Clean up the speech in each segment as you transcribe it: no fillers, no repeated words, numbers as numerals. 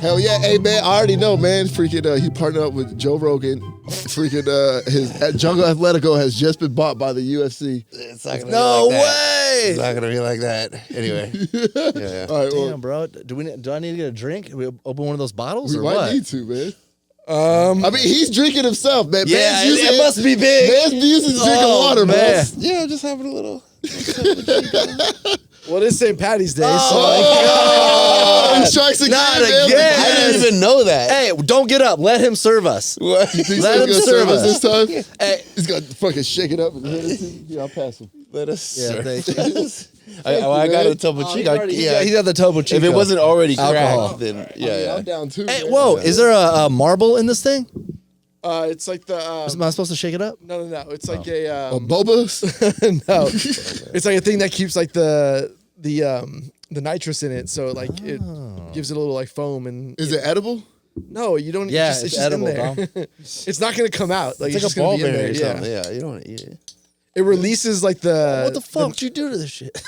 Hell yeah. Hey, man, I already know, man. Freaking, he partnered up with Joe Rogan. Freaking, his Jungle Athletico has just been bought by the UFC. It's not gonna No be like way. That. It's not gonna be like that. Anyway. Yeah. All right, well, Damn, bro. Do I need to get a drink? We open one of those bottles we or might what? need to, man. I mean, he's drinking himself, man. Yeah, Man's using, it must be big. Man's using drinking water, man. Yeah, just having a little. Well, it's St. Patty's Day, Oh, he strikes again. Not man. again. I didn't even know that. Hey, don't get up. Let him serve us. What? You think Let him he's gonna serve us us. this time? Hey, He's gonna fucking shake it up and hit it. Yeah, I'll pass him. Let us. yeah, serve thank you. us. I got a Topo Chico. He's got the Topo Chico. If it wasn't already Alcohol. cracked, then yeah. I'm down too. Hey, man. whoa, is there a marble in this thing? It's like the Am I supposed to shake it up? no. It's like a Bobas? no. It's like a thing that keeps like the nitrous in it, so like it gives it a little like foam and Is it edible? no, you don't. Yeah, it's it's just edible, in there. It's not gonna come out. Like It's like just a gonna ball be in bearing or there. something. Yeah. Yeah, you don't want to eat it. It releases like the What the fuck did you do to this shit?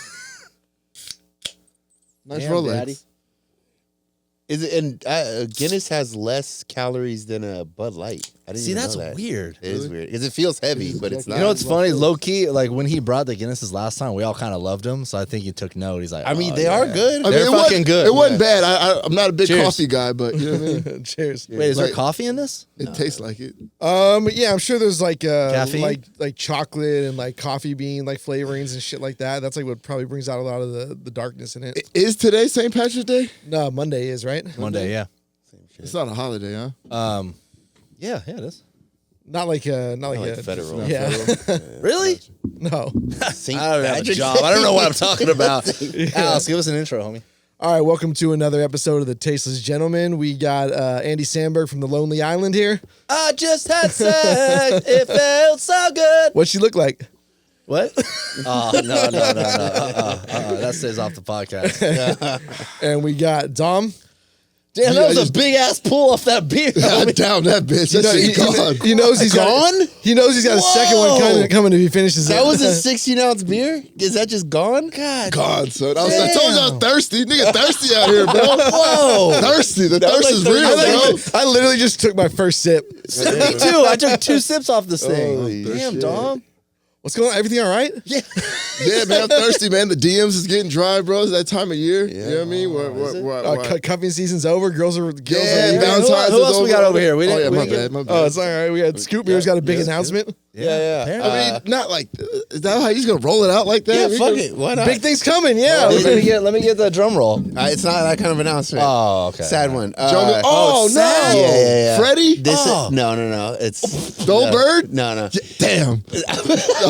Nice Damn, Rolex. Daddy. Is it? And Guinness has less calories than a Bud Light. I didn't See, even that's know that. weird. It is weird because it feels heavy, but it's not. You know what's funny? Low key, like when he brought the Guinnesses last time, we all kind of loved him. So I think he took note. He's like, I mean, oh, they yeah. are good. I mean, They're it fucking wasn't, good. It wasn't bad. I'm not a big Cheers. coffee guy, but you know what I mean? cheers. Wait, is there Like- coffee in this? It tastes like it. Yeah, I'm sure there's like Caffeine? like chocolate and like coffee bean like flavorings and shit like that. That's like what probably brings out a lot of the darkness in it. Is today St. Patrick's Day? No, Monday is right. Monday, yeah. It's not a holiday, huh? Yeah, it is. Not like a federal. Yeah. Really? No. St. I don't have a Patrick's job. I don't know what I'm talking about. Yeah. Alex, give us an intro, homie. All right, welcome to another episode of the Tasteless Gentlemen. We got Andy Sandberg from the Lonely Island here. I just had sex. It felt so good. What's she look like? What? Oh, no. That stays off the podcast. And we got Dom. Damn, Yeah, that was I a just- big ass pull off that beer. God damn that bitch. That shit gone. He knows he's Gone? He knows he's got a second one Whoa. coming if he finishes That it. was a 16-ounce beer. Is that just gone? God. God, son. I told you I was thirsty. Nigga thirsty out here, bro. Whoa. Thirsty. The was thirst like is 30 real, bro. I literally just took my first sip. Me too. I took 2 sips off this thing. Holy Damn, shit. Dom. What's going on? Everything all right? Yeah. Yeah, man, I'm thirsty, man. The DMs is getting dry, bro. It's that time of year. Yeah. You know what I mean? Cuffing season's over. Girls are Yeah, leaving. Valentine's Who is else we got over here? We Oh, didn't- yeah, we my didn't bad. Oh, it's all right. We had Scoop Beer's got a big announcement. Yeah. I mean, not like, is that how he's going to roll it out like that? Yeah, We fuck gonna- it. Why not? Big things coming. Yeah. Let me get the drum roll. It's not that kind of announcement. Oh, okay. Sad one. Jungle- Oh, no. sad. Yeah. Freddie? This Oh. no. It's Goldberg? No. Damn.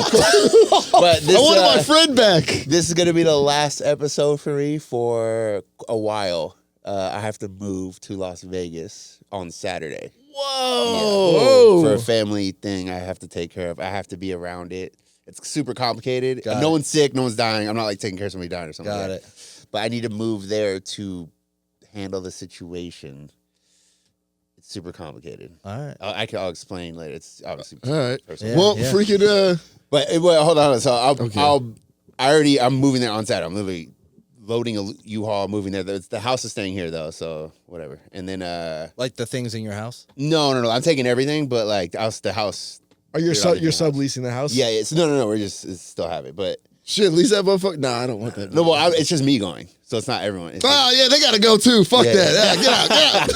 But this, I wanted my friend back. this is gonna be the last episode for me for a while. I have to move to Las Vegas on Saturday. Whoa. For a family thing I have to take care of. I have to be around it. It's super complicated. Got no it. one's sick, no one's dying. I'm not like taking care of somebody dying or something. Got like it. that. But I need to move there to handle the situation. It's super complicated. All right. I'll explain later. It's obviously All right. personal. Yeah. Well, freaking, But hold on. So Okay. I'm moving there on Saturday. I'm literally loading a U-Haul, moving there. The house is staying here though, so whatever. And then Like the things in your house? no. I'm taking everything, but like the house. Are you You're not you're leaving the subleasing the house? Yeah. It's no. We're just still have it, but shit, lease that motherfucker. Nah, I don't want that. no. Well, it's just me going, so it's not everyone. It's Oh, yeah, they got to go too. Fuck Yeah. that. Yeah, get out.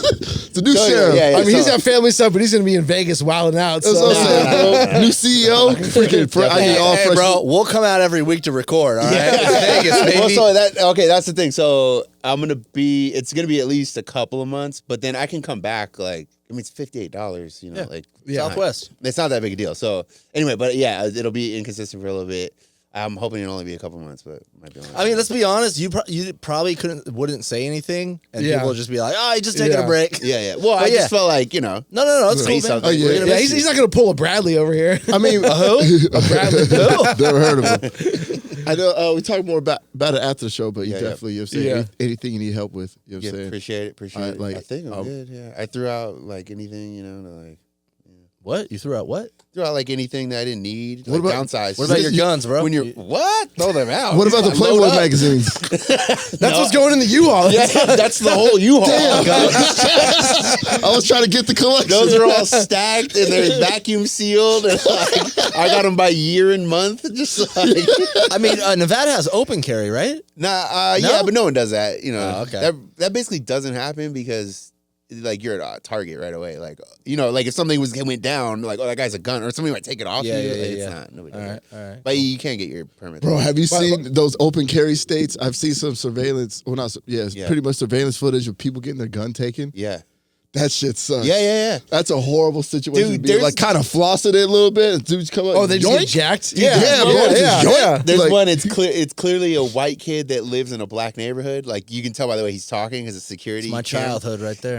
It's a new So, sheriff. yeah, I mean, he's so- got family stuff, but he's gonna be in Vegas wilding out. That's So what I'm saying, bro. New CEO. Freaking, I need all Hey, fresh. bro, we'll come out every week to record, all right? It's Vegas, baby. Well, that's the thing. So it's gonna be at least a couple of months, but then I can come back. Like, I mean, it's $58. You know, Yeah. like Southwest. It's not that big a deal. So anyway, but yeah, it'll be inconsistent for a little bit. I'm hoping it'll only be a couple months, but it might be longer. I mean, let's be honest. You probably wouldn't say anything, and Yeah. people would just be like, "Oh, he's just taking Yeah. a break." yeah. Well, I But yeah. just felt like No, it's say cool, man. something. Oh, yeah. We're gonna yeah, miss he's you. not gonna pull a Bradley over here. I mean, who? Bradley. Never heard of him. I know we talk more about it after the show, but you Yeah, definitely, you know what I'm saying, anything you need help with, you know what Yeah, I'm saying? appreciate it. All right, I like, think I'm good. Yeah, I threw out like anything, to like. What? You threw out what? Threw out like anything that I didn't need. What Like about- downsized. What about your guns, bro? When you're what? Throw them out. What about the Load Playboy up. magazines? That's what's going in the U-Haul. Yeah, that's the whole U-Haul. I was trying to get the collection. Those are all stacked and they're vacuum sealed. And like, I got them by year and month. Just like, I mean, Nevada has open carry, right? nah, No? yeah, but no one does that. You know, Oh, okay. that basically doesn't happen because like you're at a target right away. Like, you know, like if something went down, like, oh, that guy's a gun, or somebody might take it off Yeah, you. yeah, Like, yeah. it's not. Nobody does that. All right. But you can't get your permit. Bro, have you seen those open carry states? I've seen some surveillance. Well, not it's Yeah. pretty much surveillance footage of people getting their gun taken. Yeah. That shit sucks. Yeah. That's a horrible situation. Dude, to be there's- like kind of flossing it a little bit, and dudes come up. Oh, they just get yoink. jacked? Yeah, bro, just yoink. There's Like- one. It's clearly a white kid that lives in a black neighborhood. Like you can tell by the way he's talking because it's security. It's my cam. childhood right there.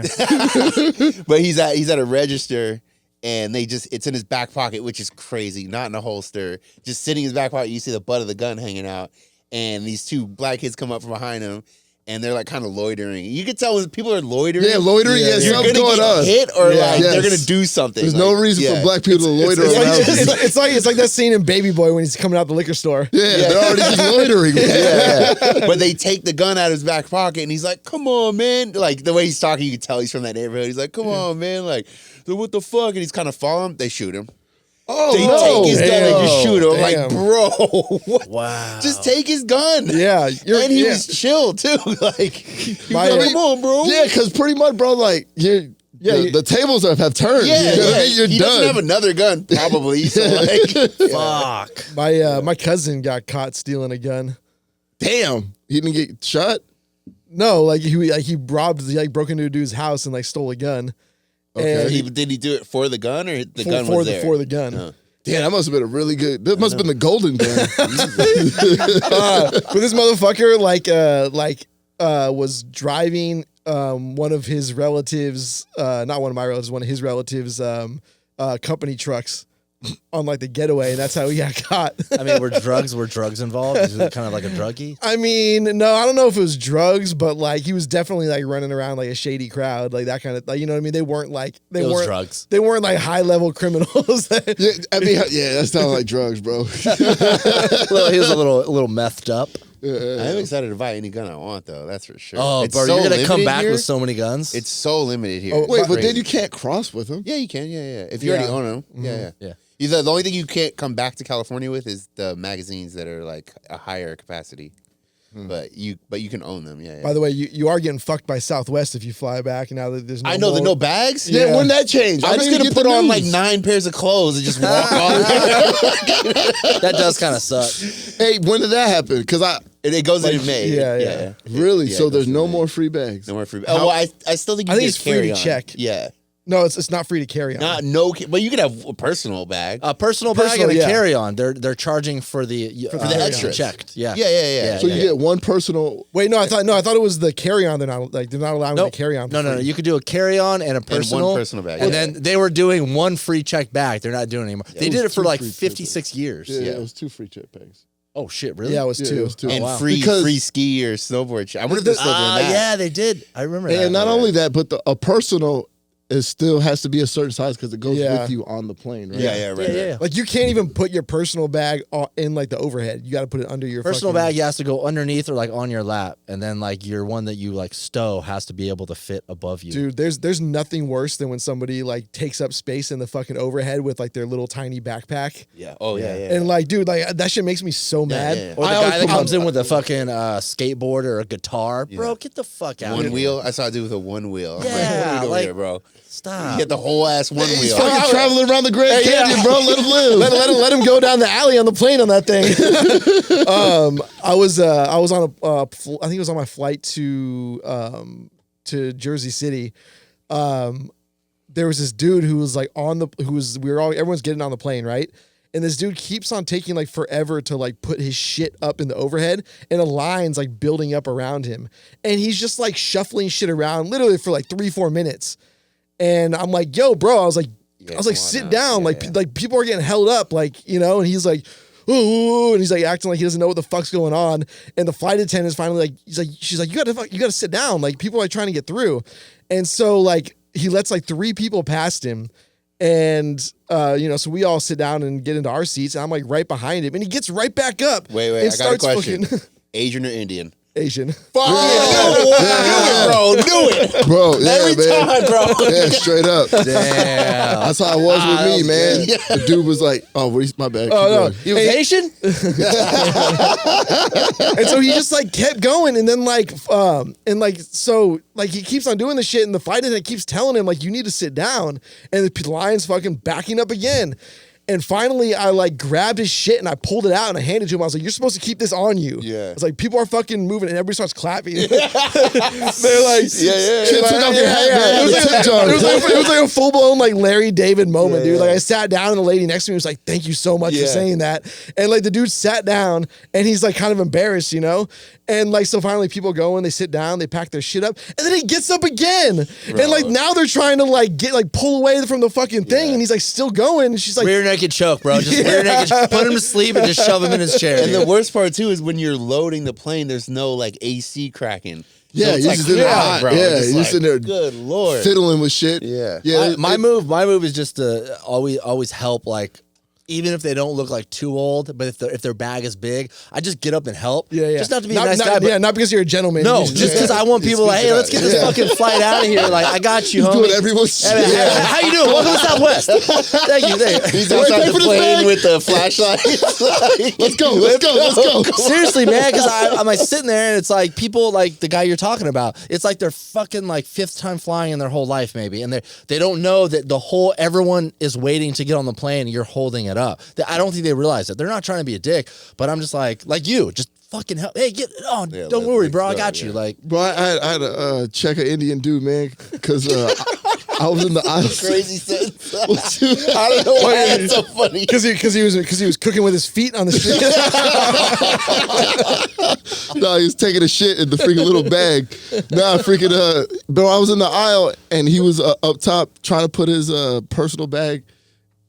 But he's at a register, and it's in his back pocket, which is crazy. Not in a holster, just sitting in his back pocket. You see the butt of the gun hanging out, and these two black kids come up from behind him, and they're like kind of loitering. You can tell when people are loitering. Yeah, loitering. Yeah, You're something's gonna going get on. hit or Yeah. like they're Yes. gonna do something. There's like, no reason yeah. for black people to loiter It's around. like, it's like that scene in Baby Boy when he's coming out the liquor store. Yeah, they're already just loitering. Yeah. But they take the gun out of his back pocket, and he's like, "Come on, man!" Like the way he's talking, you can tell he's from that neighborhood. He's like, "Come on, man!" Like, what the fuck? And he's kind of following. They shoot him. Oh, They no. take his gun and just shoot him. Damn. Like, bro, what? Wow. Just take his gun. Yeah. And he was chill too. Like, he was My- like, come on, bro. Yeah, because pretty much, bro, like the tables have turned. Yeah, You know what I yeah. mean? You're He done. doesn't have another gun, probably. So like, Fuck. My cousin got caught stealing a gun. Damn, he didn't get shot. No, like he broke into a dude's house and like stole a gun. Okay. And did he do it for the gun or the gun for was the there? for the gun. Damn, that must have been a really good. That must have been the golden gun. But this motherfucker was driving one of his relatives, not one of my relatives, one of his relatives' company trucks on like the getaway, and that's how he got caught. I mean, were drugs involved? Is it kind of like a druggie? I mean, no, I don't know if it was drugs, but like he was definitely like running around like a shady crowd, like that kind of, like, you know what I mean? They weren't like It was drugs. They weren't like high level criminals. Yeah, I mean, yeah, that sounds like drugs, bro. He was a little methed up. I'm excited to buy any gun I want, though. That's for sure. Oh, It's bro, so you're gonna come limited back here. with so many guns. It's so limited here. Oh, It's Wait, but crazy. then you can't cross with them. Yeah, you can. Yeah. If you already own them, yeah. Yeah. The only thing you can't come back to California with is the magazines that are like a higher capacity. But you can own them. Yeah. By the way, you are getting fucked by Southwest if you fly back now that there's no I know the more- no bags. Yeah, Yeah. when that changed, I'm just gonna put on like 9 pairs of clothes and just walk off. That does kind of suck. Hey, when did that happen? Because It goes in May. yeah. really, Yeah, so it there's goes no in more free bags. No more free. Oh, well, I still think you I think can it's free to carry on. check. Yeah. No, it's not free to carry on. But you could have a personal bag. A personal bag Personal, and a yeah. carry-on. They're charging for the extras. checked. Yeah. Yeah. So you get one personal. Wait, I thought it was the carry on. They're not allowing Nope. the carry on. No. You could do a carry-on and a one personal. personal bag. And Yeah. then they were doing one free check back. They're not doing it anymore. They It did was it for 2 like free 56 years. Yeah, it was 2 free jet bags. Oh shit, really? Yeah, it was Yeah, two. it was 2. And wow. free Because- ski or snowboard. I wonder if they're still doing that. Yeah, they did. I remember that. And not only that, but a personal is still has to be a certain size because it goes Yeah. with you on the plane, right? Yeah, right. Yeah. Like you can't even put your personal bag in like the overhead. You got to put it under your Personal fucking- bag has to go underneath or like on your lap, and then like your one that you like stow has to be able to fit above you. Dude, there's nothing worse than when somebody like takes up space in the fucking overhead with like their little tiny backpack. Yeah. Oh, yeah. And like, dude, like that shit makes me so mad. yeah. Or the I guy always that put comes in with a fucking skateboard or a guitar. Bro, Yeah. get the fuck out One of wheel. I saw a dude with a one wheel. I'm Yeah, like, what are you doing like- here, bro? Stop. You get the whole ass one He's wheel. fucking traveling around the Grand Hey, yeah. Canyon, bro. Let him live. Let him go down the alley on the plane on that thing. I was on I think it was on my flight to Jersey City. There was this dude who was like everyone's getting on the plane, right? And this dude keeps on taking like forever to like put his shit up in the overhead, and a line's like building up around him. And he's just like shuffling shit around literally for like 3-4 minutes. And I'm like, yo, bro, I was like, come sit on down. now. Like people are getting held up, like, you know, and he's like, ooh, and he's like acting like he doesn't know what the fuck's going on. And the flight attendant's finally like, she's like, you gotta sit down. Like people are trying to get through. And so like he lets like 3 people past him. And so we all sit down and get into our seats, and I'm like right behind him, and he gets right back up. Wait, and I got a starts question. fucking- Asian or Indian? Asian. Fuck yeah, bro. Do it. Bro, yeah, Every man. time, bro. Yeah, straight up. Damn. That's how it was with me, man. Yeah. The dude was like, "Oh, my bad." Oh, Keep no. going. He was Asian? And so he just like kept going, and then he keeps on doing the shit, and the fight attendant keeps telling him like, you need to sit down, and the lion's fucking backing up again. And finally, I like grabbed his shit and I pulled it out and I handed it to him. I was like, "You're supposed to keep this on you." Yeah. It's like people are fucking moving and everybody starts clapping. They're like, Shit, took off your hat, man. The tip jar. It was like a full blown like Larry David moment, Yeah, dude. Like yeah. I sat down and the lady next to me was like, "Thank you so much for Yeah. saying that." And like the dude sat down and he's like kind of embarrassed, And like so finally people go and they sit down, they pack their shit up, and then he gets up again. And like now they're trying to like pull away from the fucking thing, and he's like still going. And she's like, Rear naked choke, bro. Just rear naked, put him to sleep and just shove him in his chair. And dude. the worst part too is when you're loading the plane, there's no like AC cracking. Yeah, it's you're like just in there hot, hot. bro. Yeah, Just you're just in there Good lord. fiddling with shit. Yeah. Yeah. my move is just to always help, like, even if they don't look like too old, but if their bag is big, I just get up and help. yeah. Just not to be a nice guy, but not because you're a gentleman. no, You just because I want people like, hey, let's get this fucking flight out of here. Like, I got you, He's homie. doing everyone's Hey, man, shit. how you doing? Welcome to Southwest. Thank you. He's Wait, outside pay the for this plane bag? with the flashlight. Let's go. Seriously, man, because I'm like sitting there and it's like people like the guy you're talking about. It's like they're fucking like fifth time flying in their whole life, maybe, and they don't know that everyone is waiting to get on the plane and you're holding it up. I don't think they realize it. They're not trying to be a dick, but I'm just like you, just fucking help. Hey, get on. Yeah, Don't let's worry, bro. I go, got you. yeah. Like, Bro, I had to check an Indian dude, man, because I was in the aisle. Crazy sentence. Dude, I don't know why that's so funny. because he was cooking with his feet on the street. No, he was taking a shit in the freaking little bag. Nah, freaking bro, I was in the aisle and he was up top trying to put his personal bag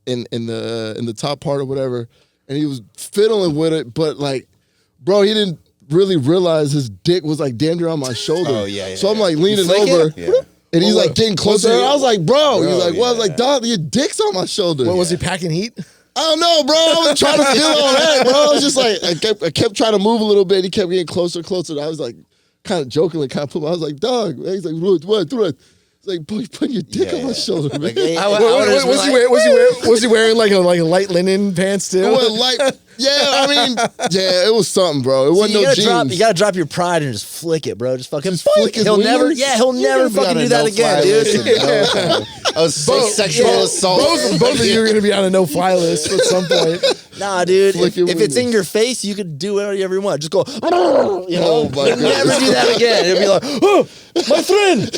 in the top part or whatever, and he was fiddling with it, but like, bro, he didn't really realize his dick was like damn near on my shoulder. Oh, yeah, So I'm like leaning flick over. Yeah. And he's Well, like getting was closer. it- I was like, bro. He's Bro, like, well, I was yeah. like, dog, your dick's on my shoulder. What was he packing heat? I don't know, bro. I was trying to feel all that, bro. I was just like, I kept trying to move a little bit. He kept getting closer. I was like, kind of jokingly, I was like, dog. He's like, what? It's like, boy, you're putting your dick on my shoulder, man. Like, hey, Was he wearing like a light linen pants too? It wasn't like, it was something, bro. It wasn't you no gotta jeans. you gotta drop your pride and just flick it, bro. Just fucking flick his He'll never, wieners? he'll never fucking do that again, dude. I was so sexual assault. Both of you are gonna be on a no-fly list at some point. Nah, dude. Flick If your it's in wieners. your face, you could do whatever you want. Just go, you Oh know. my God. Never do that again. It'll be like, oh, my friend.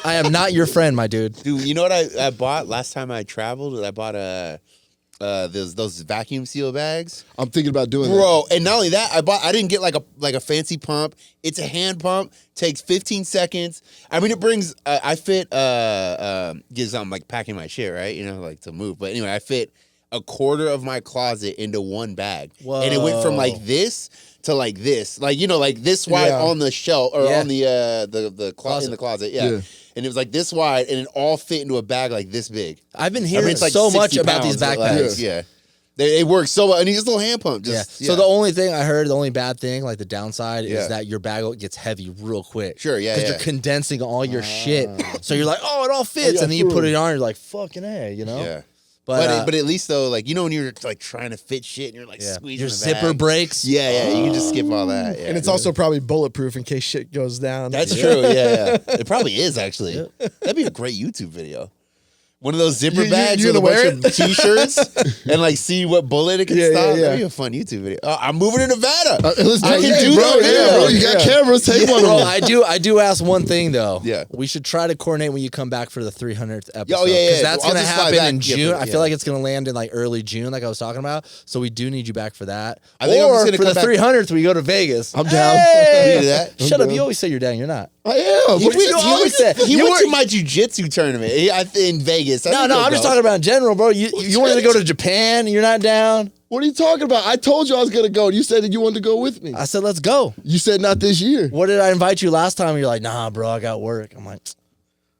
I am not your friend, my dude. Dude, you know what I bought last time I traveled? I bought those vacuum seal bags. I'm thinking about doing that. Bro, and not only that, I didn't get like a fancy pump. It's a hand pump. Takes 15 seconds. I mean, it brings I fit gives I'm like packing my shit, right? Like to move. But anyway, I fit a quarter of my closet into one bag. And it went from like this to like this. Like, like this wide on the shelf or on the closet in the closet. Yeah. And it was like this wide, and it all fit into a bag like this big. I've been hearing it's like so much 60 about these pounds, but, backpacks. Yeah. It works so well. And he's just a little hand pump. Just, So the only thing I heard, the only bad thing, like the downside, Yeah. is that your bag gets heavy real quick. Sure, yeah, Because yeah. you're condensing all your shit. So you're like, oh, it all fits. yeah, And then you put true. it on, you're like, fucking A, Yeah. But, But at least though, like when you're like trying to fit shit and you're like squeezing your the zipper bag. breaks. Yeah, you can just skip all that. Yeah. And it's also probably bulletproof in case shit goes down. That's true. Yeah. It probably is actually. That'd be a great YouTube video. One of those zipper bags you with a gonna wear bunch of t-shirts and like see what bullet it can Yeah, stop. yeah. That'd be a fun YouTube video. I'm moving to Nevada. Let's I do can it, do bro. that Yeah, video. bro. You got cameras. Take one Bro, of them. I do ask one thing though. Yeah. We should try to coordinate when you come back for the 300th episode. Oh, yeah, yeah. Because that's I'll gonna just fly happen back. in Yeah, June. but- I feel like it's gonna land in like early June, like I was talking about. So we do need you back for that. I think I'm just Or gonna for the come back- 300th, we go to Vegas. I'm down. Hey! We do that. Shut up! down. You always say you're down. You're not. I am. You always say He you went were- to my jiu-jitsu tournament in Vegas. No, I'm just talking about in general, bro. You wanted to go to Japan. You're not down. What are you talking about? I told you I was going to go. You said that you wanted to go with me. I said, let's go. You said not this year. What did I invite you last time? You're like, nah, bro, I got work. I'm like,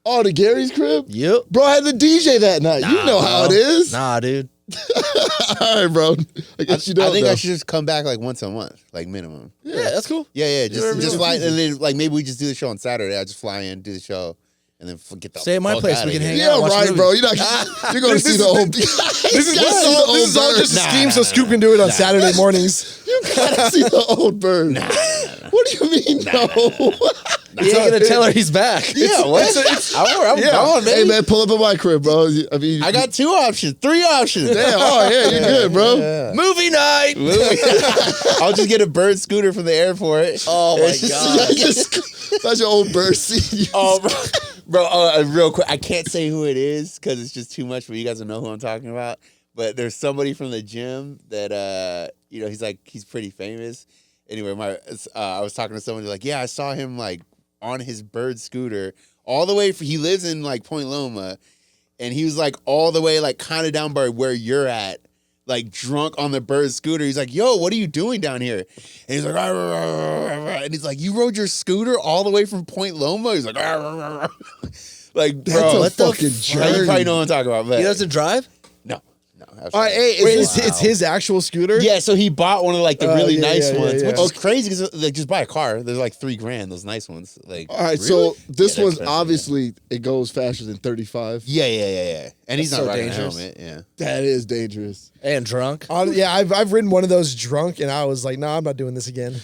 Oh, to Gary's crib? Yep. Bro, I had the DJ that night. You know how it is. Nah, dude. All right, bro. I guess you don't. I think though. I should just come back like once a month, like minimum. Yeah, that's cool. Yeah. Just fly, easy. and then like maybe we just do the show on Saturday. I just fly in, do the show, and then get the Stay at my fuck place. outta We can here. hang Yeah, out. Watch right, movies. bro. You're going to see the whole. This is all just a scheme so Scoop can do it on Saturday mornings. You gotta see the old bird. What do you mean, no? He ain't gonna tell her he's back. Yeah, what? I'm going, Hey, baby. man, pull up at my crib, bro. I mean, I got 2 options, 3 options. Damn. Oh, yeah, you're good, bro. Movie night. I'll just get a bird scooter from the airport. Oh my god. That's your old bird seat. Oh, bro, real quick, I can't say who it is because it's just too much for you guys to know who I'm talking about. But there's somebody from the gym that he's pretty famous. Anyway, I was talking to somebody like, yeah, I saw him like on his bird scooter all the way. He lives in like Point Loma, and he was like all the way like kind of down by where you're at, like drunk on the bird scooter. He's like, yo, what are you doing down here? And he's like, rah, rah, rah, rah, rah. And he's like, you rode your scooter all the way from Point Loma? He's like, rah, rah, rah, rah. Like, bro, That's a what the fucking journey. you probably know what I'm talking about. But He doesn't drive? no, absolutely. All right, hey, Wait, is this, it's his actual scooter? Yeah, so he bought one of like the really yeah, nice yeah, ones, yeah, which yeah. is crazy because like just buy a car. There's like $3,000, those nice ones. Like, all right, really? so this Yeah, one's they're expensive, obviously, it goes faster than 35. yeah. And he's That's not so riding dangerous. a helmet. Yeah. That is dangerous. And drunk. Yeah, I've ridden one of those drunk, and I was like, nah, I'm not doing this again.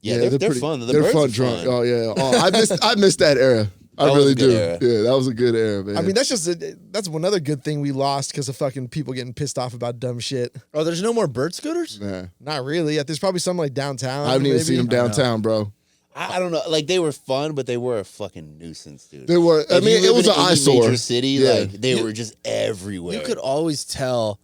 Yeah, they're pretty- fun. The they're birds fun are drunk. fun. Oh, yeah. Oh, I missed that era. I That was really a good do. era. Yeah, that was a good era, man. I mean, that's another good thing we lost because of fucking people getting pissed off about dumb shit. Oh, there's no more bird scooters? nah. Not really. Yeah, there's probably some like downtown. I haven't even maybe. seen them downtown, bro. I don't know. Like they were fun, but they were a fucking nuisance, dude. They were. I If mean, you it live was in an any eyesore. major city, Yeah. like they were just everywhere. You could always tell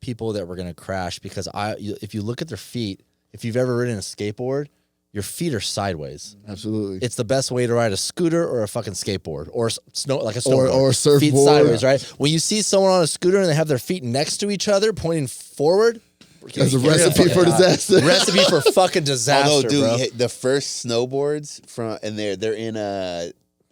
people that were gonna crash because if you look at their feet, if you've ever ridden a skateboard, your feet are sideways. Absolutely. It's the best way to ride a scooter or a fucking skateboard or a snowboard. Or a surfboard. Feet sideways, right? When you see someone on a scooter and they have their feet next to each other, pointing forward, That's a you're gonna recipe fucking for die. disaster. Recipe for fucking disaster, Although, dude, bro. the first snowboards they're in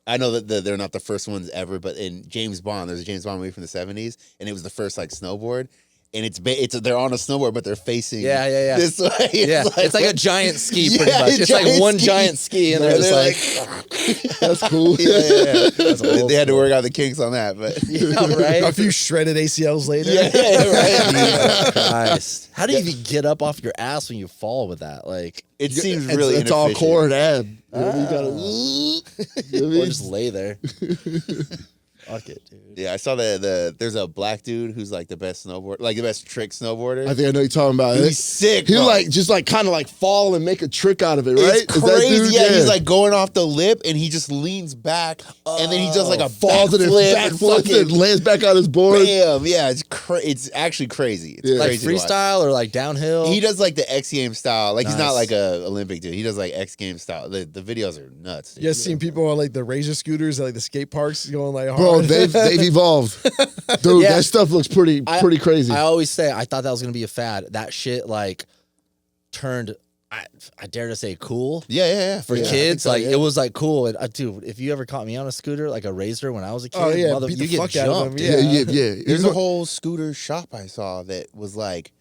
I know that they're not the first ones ever, but in James Bond, there's a James Bond movie from the 70s, and it was the first like snowboard. And they're on a snowboard, but they're facing Yeah. this way. It's like a giant ski, pretty Yeah, much. a It's like giant one ski. giant ski, and they're And just they're like, That's cool. yeah. That's old They had to school. work out the kinks on that, but yeah, right? A few shredded ACLs later. yeah, right. Jesus Christ. How do you even get up off your ass when you fall with that? Like, It seems really it's all inefficient. core and ab. You know what I mean? You gotta. You know what I or mean? just lay there. Fuck it, dude. Yeah, I saw there's a black dude who's like the best snowboard, like the best trick snowboarder. I think I know you're talking about. He's sick. He bro. like just like kind of like fall and make a trick out of it, right? It's Is that crazy. dude? Yeah, he's like going off the lip and he just leans back and then he does like a falls in his backflip back and flip and fucking lands back on his board. bam. Yeah, it's actually crazy. It's Yeah. Like crazy to watch. freestyle or like downhill? He does like the X Games style. Like he's not Nice. like a Olympic dude. He does like X Games style. The videos are nuts. Dude. You guys seen people on like the razor scooters at like the skate parks going like hard? Bro, they've evolved. Dude, Yeah. that stuff looks pretty crazy. I always say I thought that was gonna be a fad. That shit like turned. I dare to say cool Yeah. for Yeah, I kids. think so, Like yeah. it was like cool. And dude, if you ever caught me on a scooter like a Razor when I was a kid, Oh, yeah, beat the you get fuck out of jumped. them, dude. yeah. There's a whole scooter shop I saw that was like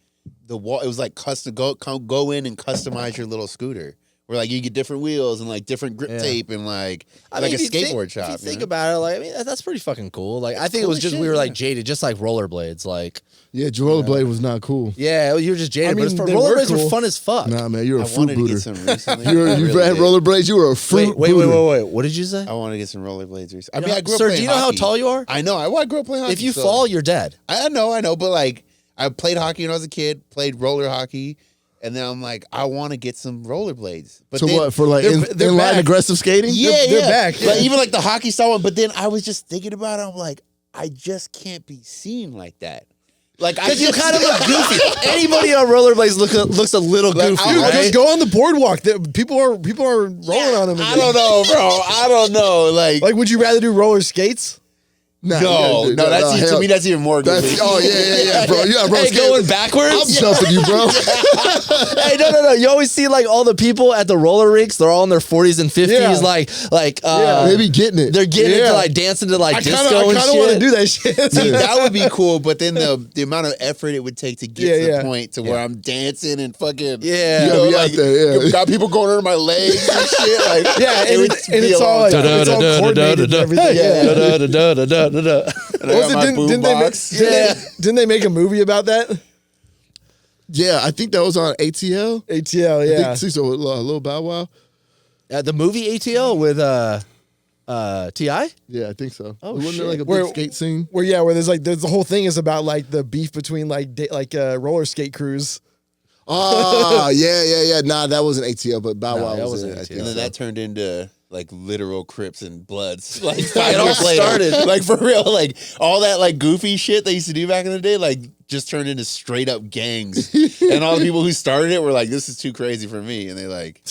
the wall. It was like custom. Go in and customize your little scooter. Where like you get different wheels and like different grip Yeah. tape and like I like mean, a if you think- skateboard shop. If you think know? about it, like I mean, that's pretty fucking cool. Like I think it cool was as just shit, we were like yeah. jaded, just like rollerblades. Like Yeah, rollerblade was not cool. yeah, you were just jaded. I mean, but they were rollerblades were cool. fun as fuck. Nah, man, you're a I fruit wanted to booter. get some recently. You've I really had did. rollerblades. You were a fruit Wait. booter. What did you say? I want to get some rollerblades recently. I mean, I grew up Sir, playing do you know hockey. how tall you are? I know. I grew up playing hockey. If you so- fall, you're dead. I know, but like I played hockey when I was a kid. Played roller hockey. And then I'm like, I want to get some rollerblades. But So then what, for like they're inline back. aggressive skating? Yeah, They're yeah. back, Like yeah. even like the hockey style one. But then I was just thinking about it. I'm like, I just can't be seen like that. Like I Because you just kind of look goofy. Anybody on rollerblades looks a little Like, goofy, I- right? Just go on the boardwalk. People are rolling on them. I don't know, bro. I don't know. Like Like, would you rather do roller skates? Nah, No, to hell, me that's even more good. oh yeah, bro. Yeah, bro. Hey, going backwards? I'm jumping you, bro. Hey, no. You always see like all the people at the roller rinks. They're all in their 40s and 50s. Yeah. They be getting it. They're getting Yeah. into like dancing to like I disco kind and of shit. want to do that shit. See, that would be cool, but then the amount of effort it would take to get to the point to where I'm dancing and fucking Yeah. you know, Yeah, like out there, yeah. got people going under my legs and shit. Like Yeah, it and, would and be it's a all long like time. it's all coordinated and everything. Yeah. And I What was got it? my boom box. Didn't they make a movie about that? Yeah, I think that was on ATL. ATL, I yeah. think so. Little Bow Wow. The movie ATL with T.I.? Yeah, I think so. Oh, Wasn't shit. there like a Where- big skate scene? Where there's the whole thing is about like the beef between like roller skate crews. Oh, yeah. Nah, that wasn't ATL, but Bow No, Wow that was wasn't in it. I ATL. think And then so. that turned into like literal Crips and Bloods. Like It 5 all years later. started. Like for real, like all that like goofy shit they used to do back in the day, like just turned into straight up gangs. And all the people who started it were like, "This is too crazy for me," and they like,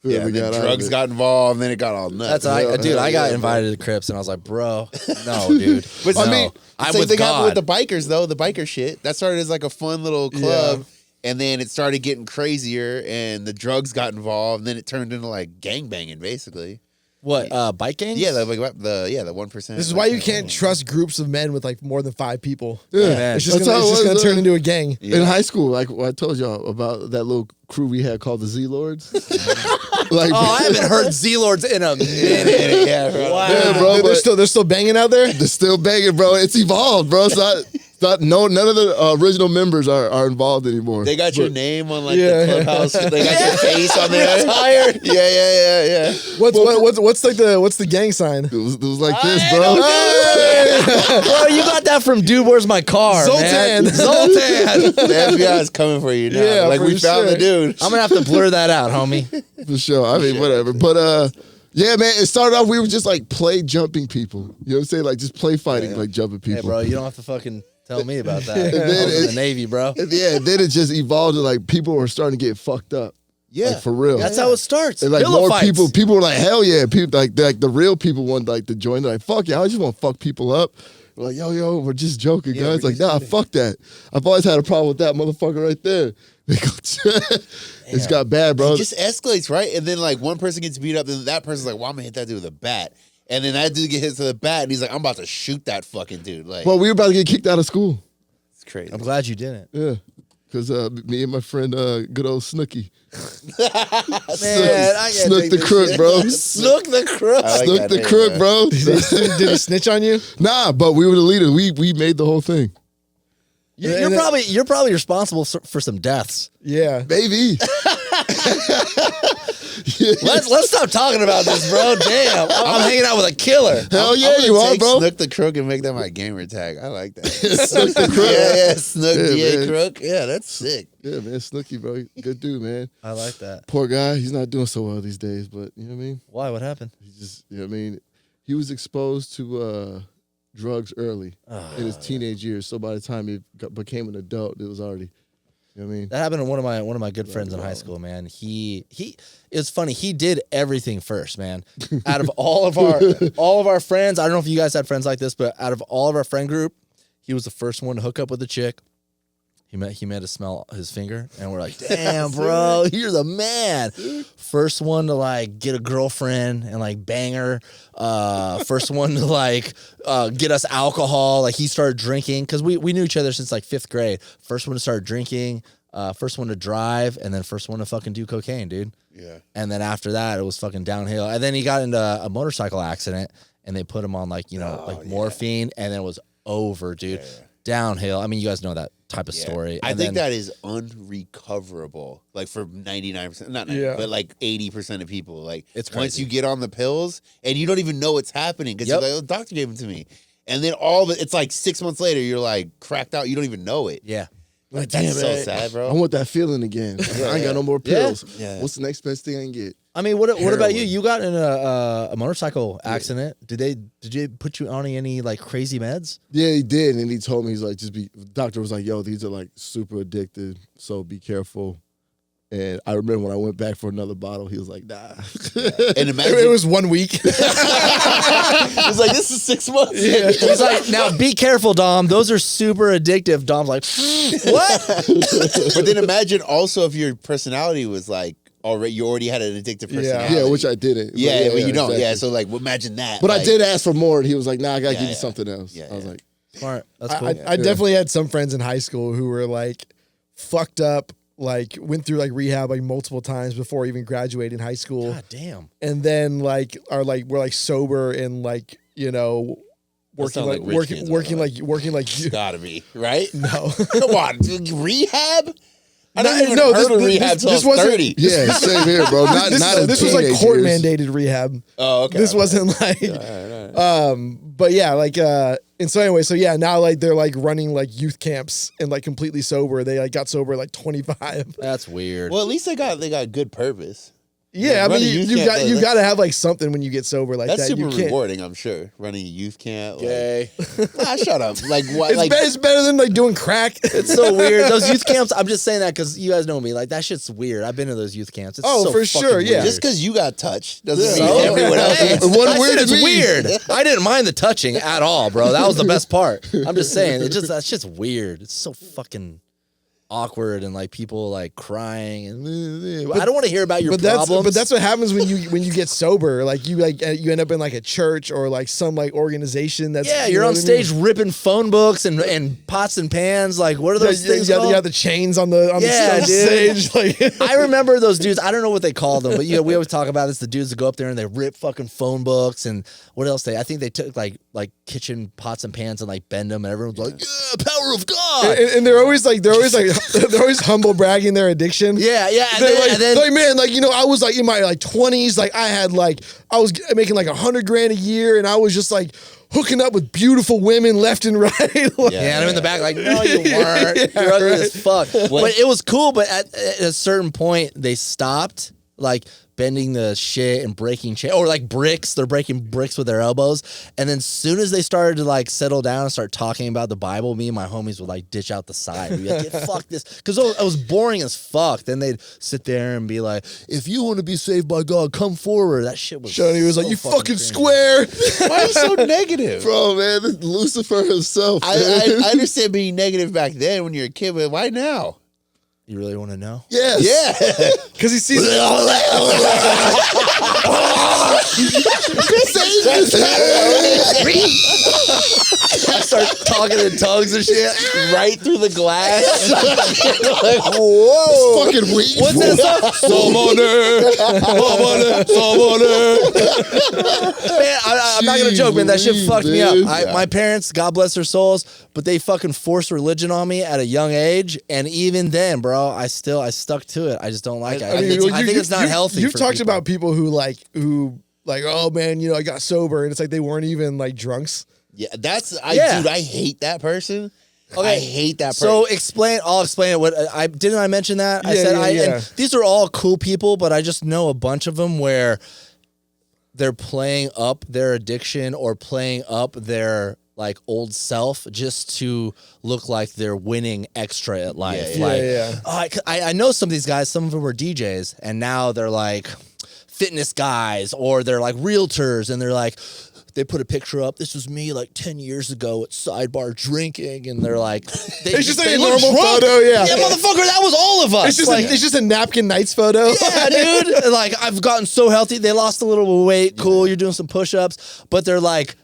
yeah. we And then got out of drugs it. got involved, and then it got all nuts. Dude, I got yeah, invited to Crips, and I was like, bro, no, dude. But no. I mean, I'm same with thing happened God. with the bikers though. The biker shit that started as like a fun little club, and then it started getting crazier, and the drugs got involved. And then it turned into like gangbanging, basically. What, bike gangs? Yeah, the 1%. This is why you can't trust groups of men with like more than 5 people. Yeah, man. It's just That's how it gonna was, turn into a gang. in high school. Like what I told y'all about that little crew we had called the Z Lords. Like, Oh, I haven't heard Z-Lords in a minute. Yeah, bro. Wow. Yeah, bro. They're still banging out there. they're still banging, bro. It's evolved, bro. None of the original members are involved anymore. They got your name on like Yeah. the clubhouse. They got your face on there. Tired. Yeah. What's the gang sign? It was like this, bro. Bro, you got that from Dude, Where's My Car, man. Zoltan. Zoltan. The FBI is coming for you now. Yeah, like for we found sure. the dude. I'm going to have to blur that out, homie. For sure. I mean, whatever. But yeah, man, it started off, we were just like play jumping people. You know what I'm saying? Like just play fighting, like jumping people. Hey, bro, you don't have to fucking tell me about that. And I then was in it- the Navy, bro. Yeah, then it just evolved to like people were starting to get fucked up. Yeah. Like for real. That's how it starts. And like Pillow more fights. people were like, hell yeah. People like the real people want like to join. They're like, fuck yeah, I just want to fuck people up. We're like, yo, we're just joking, Yeah, guys. we're Like, just nah, fuck that. I've always had a problem with that motherfucker right there. It's got bad, bro. It just escalates, right? And then like one person gets beat up, then that person's like, "Well, I'm gonna hit that dude with a bat," and then that dude gets hit to the bat, and he's like, "I'm about to shoot that fucking dude." Like, Well, we were about to get kicked out of school. it's crazy. I'm glad you didn't. Yeah. Because me and my friend, good old Snooky. Man, I can't Snook take the this crook, shit. bro. Snook the crook. I like Snook that the name, crook, bro. Did he snitch on you? Nah, but we were the leaders. We made the whole thing. You're probably responsible for some deaths. Yeah. Maybe. Let's stop talking about this, bro. Damn, I'm hanging out with a killer. Hell I'm yeah, gonna you are, take bro. Snook the Crook and make that my gamer tag. I like that. Snook the crook. Yeah, Snook Yeah, DA man. Crook. Yeah, that's sick. Yeah, man, Snooky, bro. Good dude, man. I like that. Poor guy. He's not doing so well these days, but you know what I mean? Why? What happened? He just, you know what I mean? He was exposed to drugs early in his teenage years. So by the time he became an adult, it was already, you know what I mean? That happened to one of my good friends in high school, man. He it's funny, he did everything first, man. Out of all of our friends, I don't know if you guys had friends like this, but out of all of our friend group, he was the first one to hook up with a chick. He made us smell his finger, and we're like, damn, bro, you're the man. First one to like get a girlfriend and like bang her. First one to like get us alcohol. Like he started drinking because we knew each other since like 5th grade. First one to start drinking. First one to drive, and then first one to fucking do cocaine, dude. Yeah. And then after that, it was fucking downhill. And then he got into a motorcycle accident, and they put him on like morphine, and then it was over, dude. Downhill. I mean, you guys know that type of story. I And think then- that is unrecoverable. Like for 99%, not 90, Yeah. but like 80% of people. Like It's once crazy. you get on the pills and you don't even know what's happening because Yep. you're like, oh, the doctor gave them to me. And then it's like 6 months later, you're like cracked out. You don't even know it. Yeah. Like, Damn, that's so man. sad, I bro. want that feeling again. I ain't got no more pills. Yeah. What's the next best thing I can get? I mean, what about you? Heroin. You got in a motorcycle accident. Did they put you on any like crazy meds? Yeah, he did, and he told me, he's like, the doctor was like, yo, these are like super addicted, so be careful. And I remember when I went back for another bottle, he was like, nah. And imagine It was 1 week. he's like, this is 6 months. Yeah. He's like, now be careful, Dom. Those are super addictive. Dom's like, what? But then imagine also if your personality was like you already had an addictive personality. Yeah, which I didn't. But Yeah, but you don't. exactly. Yeah, so like imagine that. But like, I did ask for more, and he was like, nah, I gotta give you yeah. something else. Yeah, I was yeah. like, Smart. That's cool. I definitely had some friends in high school who were like fucked up, like went through like rehab like multiple times before even graduating high school. God damn. And then like were like sober and like, you know, That sound working like, like rich kids, working by like working like It's gotta be, right? no. Come on, rehab? I No, never even no, heard this- of rehab this- till I this was wasn't- 30. yeah, same here, bro. Not in this was like teenage court years. mandated rehab. Oh, okay. This wasn't like but yeah, like and so anyway, so yeah, now like they're like running like youth camps and like completely sober. They like got sober at like 25. That's weird. Well, at least they got good purpose. Yeah, I mean running youth you camp, got that's- to have like something when you get sober like That's that. super You can't. rewarding, I'm sure. Running a youth camp. Gay. Like, shut up. Like what? It's, Like it's better than like doing crack. It's so weird. Those youth camps, I'm just saying that because you guys know me. Like, that shit's weird. I've been to those youth camps. It's Oh, so for fucking sure, yeah. weird. just because you got touched doesn't So? mean everyone else. Hey, is. What I weird said it's to me. weird. I didn't mind the touching at all, bro. That was the best part. I'm just saying, that shit's weird. It's so fucking awkward and like people like crying and I don't want to hear about your problems. But that's what happens when you get sober. Like you end up in like a church or like some like organization that's yeah, you you're know on what I mean? stage ripping phone books and pots and pans. Like, what are those things You called? got the chains on the Yeah, dude. stage. Like I remember those dudes. I don't know what they call them, but we always talk about this. The dudes that go up there and they rip fucking phone books and what else? I think they took like kitchen pots and pans and like bend them, and everyone's like, "Yeah, power of God." and they're always humble bragging their addiction. Yeah, yeah. And They're then, like, and then like, man, like, you know, I was like in my like 20s, like I was making like $100,000 a year, and I was just like hooking up with beautiful women left and right. Like, yeah, and I'm in the back like, no, you weren't. Yeah, You're ugly right. as fuck. But it was cool. But at a certain point, they stopped like bending the shit and breaking shit, or like bricks. They're breaking bricks with their elbows. And then soon as they started to like settle down and start talking about the Bible, me and my homies would like ditch out the side. We'd be like, yeah, fuck this. Because it was boring as fuck. Then they'd sit there and be like, if you want to be saved by God, come forward. That shit was Shoney was so like, you fucking cringy. square. Why are you so negative? Bro, man, this Lucifer himself. I understand being negative back then when you're a kid, but why now? You really want to know? Yes. Yeah. Because he sees I start talking in tongues and shit. Right through the glass. Like, whoa. Fucking weed. What's that song? Man, I'm not gonna joke, man. That shit Jeez, fucked me up. dude. My parents, God bless their souls, but they fucking forced religion on me at a young age, and even then, bro, I stuck to it. I just don't like it. I think it's not healthy. You've for talked people. about people who oh man, you know, I got sober, and it's like they weren't even like drunks. Yeah, dude, I hate that person. Okay. I hate that person. So I'll explain it. What didn't I mention that? I Yeah, said yeah. and these are all cool people, but I just know a bunch of them where they're playing up their addiction or playing up their like old self just to look like they're winning extra at life. Yeah, like, yeah. I know some of these guys. Some of them were DJs, and now they're like fitness guys, or they're like realtors, and they're like. They put a picture up. This was me like 10 years ago at Sidebar drinking, and they're like, It's just like they a look normal drunk. photo, yeah. Yeah, motherfucker, that was all of us. It's just a napkin nights photo. yeah, dude. Like, I've gotten so healthy. They lost a little weight. Cool. You're doing some push-ups, but they're like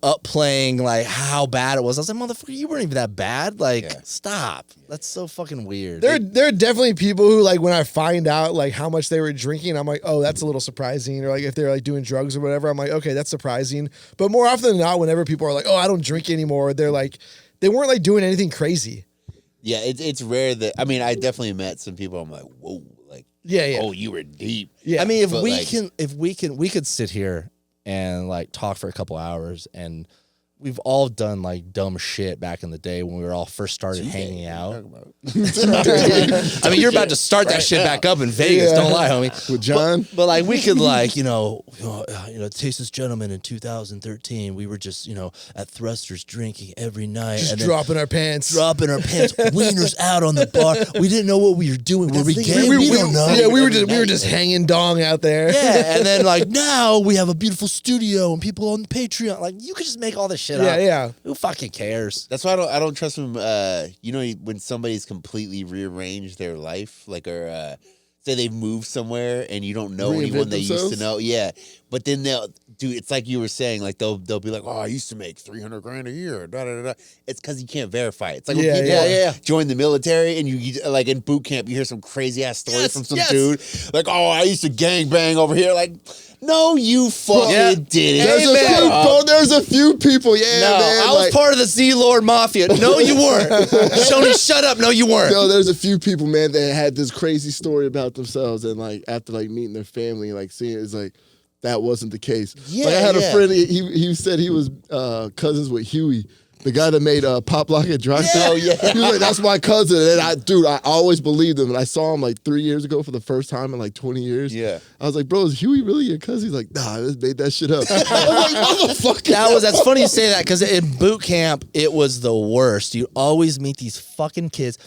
up playing like how bad it was. I was like, motherfucker, you weren't even that bad. Like, stop. That's so fucking weird. There are definitely people who like when I find out like how much they were drinking, I'm like, oh, that's a little surprising. Or like if they're like doing drugs or whatever, I'm like, okay, that's surprising. But more often than not, whenever people are like, oh, I don't drink anymore, they're like, they weren't like doing anything crazy. yeah, it's rare that I definitely met some people. I'm like, whoa, like, Yeah. oh, you were deep. Yeah. I mean, we But, like- could sit here and like talk for a couple hours, and we've all done like dumb shit back in the day when we were all first started hanging out. I mean, you're about to start that shit back up in Vegas. Yeah. Don't lie, homie. With John. But like we could like, Tasteless Gentlemen in 2013, we were just, at Thrusters drinking every night. Just and then dropping our pants. wieners out on the bar. We didn't know what we were doing. Were we gay? We don't know. Yeah, we were just hanging dong out there. Yeah, and then like now we have a beautiful studio and people on Patreon. Like you could just make all this shit up. Yeah. Who fucking cares? That's why I don't trust them. When somebody's completely rearranged their life, like or say they've moved somewhere and you don't know Reinvent anyone they used themselves? to know. Yeah, but then it's like you were saying, like they'll be like, oh, I used to make $300,000 a year. Da, da, da, da. It's because you can't verify it. It's like when people join the military and you like in boot camp, you hear some crazy ass story from some dude, like, oh, I used to gang bang over here, like. No, you fucking didn't. There's a few people. Yeah, No, man. I was part of the Z-Lord Mafia. No, you weren't. Shoney, shut up. No, you weren't. No, there's a few people, man, that had this crazy story about themselves, and like after like meeting their family, and like seeing it's like that wasn't the case. Yeah, like I had a friend. He said he was cousins with Huey. The guy that made Pop Lock and Drop Down. Yeah. He was like, that's my cousin. And I always believed him. And I saw him like 3 years ago for the first time in like 20 years. Yeah. I was like, bro, is Huey really your cousin? He's like, nah, I just made that shit up. I was like, motherfucker. That's funny you say that because in boot camp, it was the worst. You always meet these fucking kids.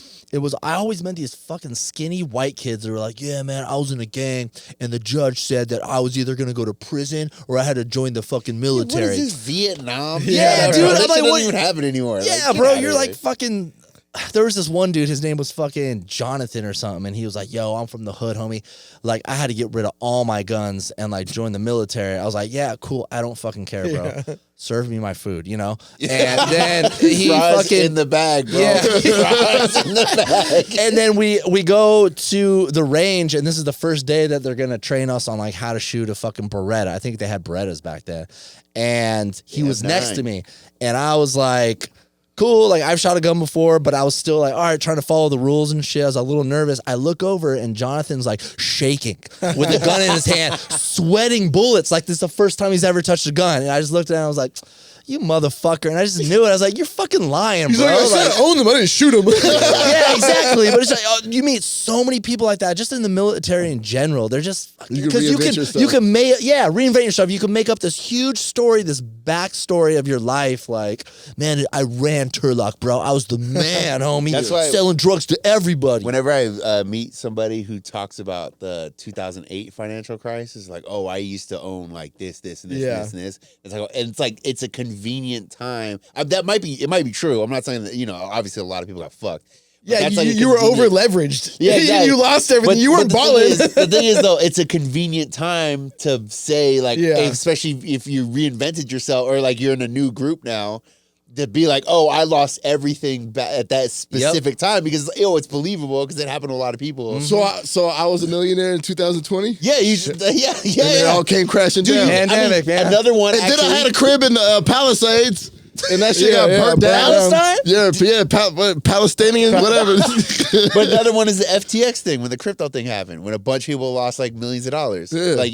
I always met these fucking skinny white kids that were like, yeah, man, I was in a gang and the judge said that I was either going to go to prison or I had to join the fucking military. What is this, Vietnam? Yeah, dude, Bro, I'm that like, shit doesn't what- even happen anymore. Yeah, Like, bro, get you're outta like here. fucking. There was this one dude, his name was fucking Jonathan or something, and he was like, yo, I'm from the hood, homie. Like, I had to get rid of all my guns and like join the military. I was like, yeah, cool. I don't fucking care, bro. Serve me my food, And then he Fries fucking in the bag, bro. Yeah. Fries in the bag. And then we go to the range, and this is the first day that they're gonna train us on like how to shoot a fucking Beretta. I think they had Berettas back then. And he was next to me, and I was like, cool, like I've shot a gun before, but I was still like, all right, trying to follow the rules and shit. I was a little nervous. I look over and Jonathan's like shaking with the gun in his hand, sweating bullets like this is the first time he's ever touched a gun. And I just looked at him and I was like, you motherfucker. And I just knew it. I was like, you're fucking lying, He's bro. like, I said I owned them. I didn't shoot them. Yeah, exactly. But it's like you meet so many people like that just in the military in general. They're just You can because reinvent yourself. you can reinvent yourself. You can make up this huge story, this backstory of your life. Like, man, I ran Turlock, bro. I was the man, homie. That's why- selling drugs to everybody. Whenever I meet somebody who talks about the 2008 financial crisis, like, oh, I used to own like this, and this, and this, and this. It's like it's a convenient time. It might be true. I'm not saying that obviously a lot of people got fucked. But Yeah, that's like a you were over convenient- leveraged. Yeah, exactly. You lost everything. You weren't the thing balling. the thing is, though, it's a convenient time to say, like, Yeah. especially if you reinvented yourself or like you're in a new group now, to be like, oh, I lost everything at that specific time because it's believable because it happened to a lot of people. So I was a millionaire in 2020? Yeah, And then it all came crashing down. Pandemic, man. Another one. And then actually, I had a crib in the Palisades. And that shit Yeah, got burnt down. Palestine? Palestinian, whatever. but another one is the FTX thing when the crypto thing happened, when a bunch of people lost like millions of dollars. Yeah. Like,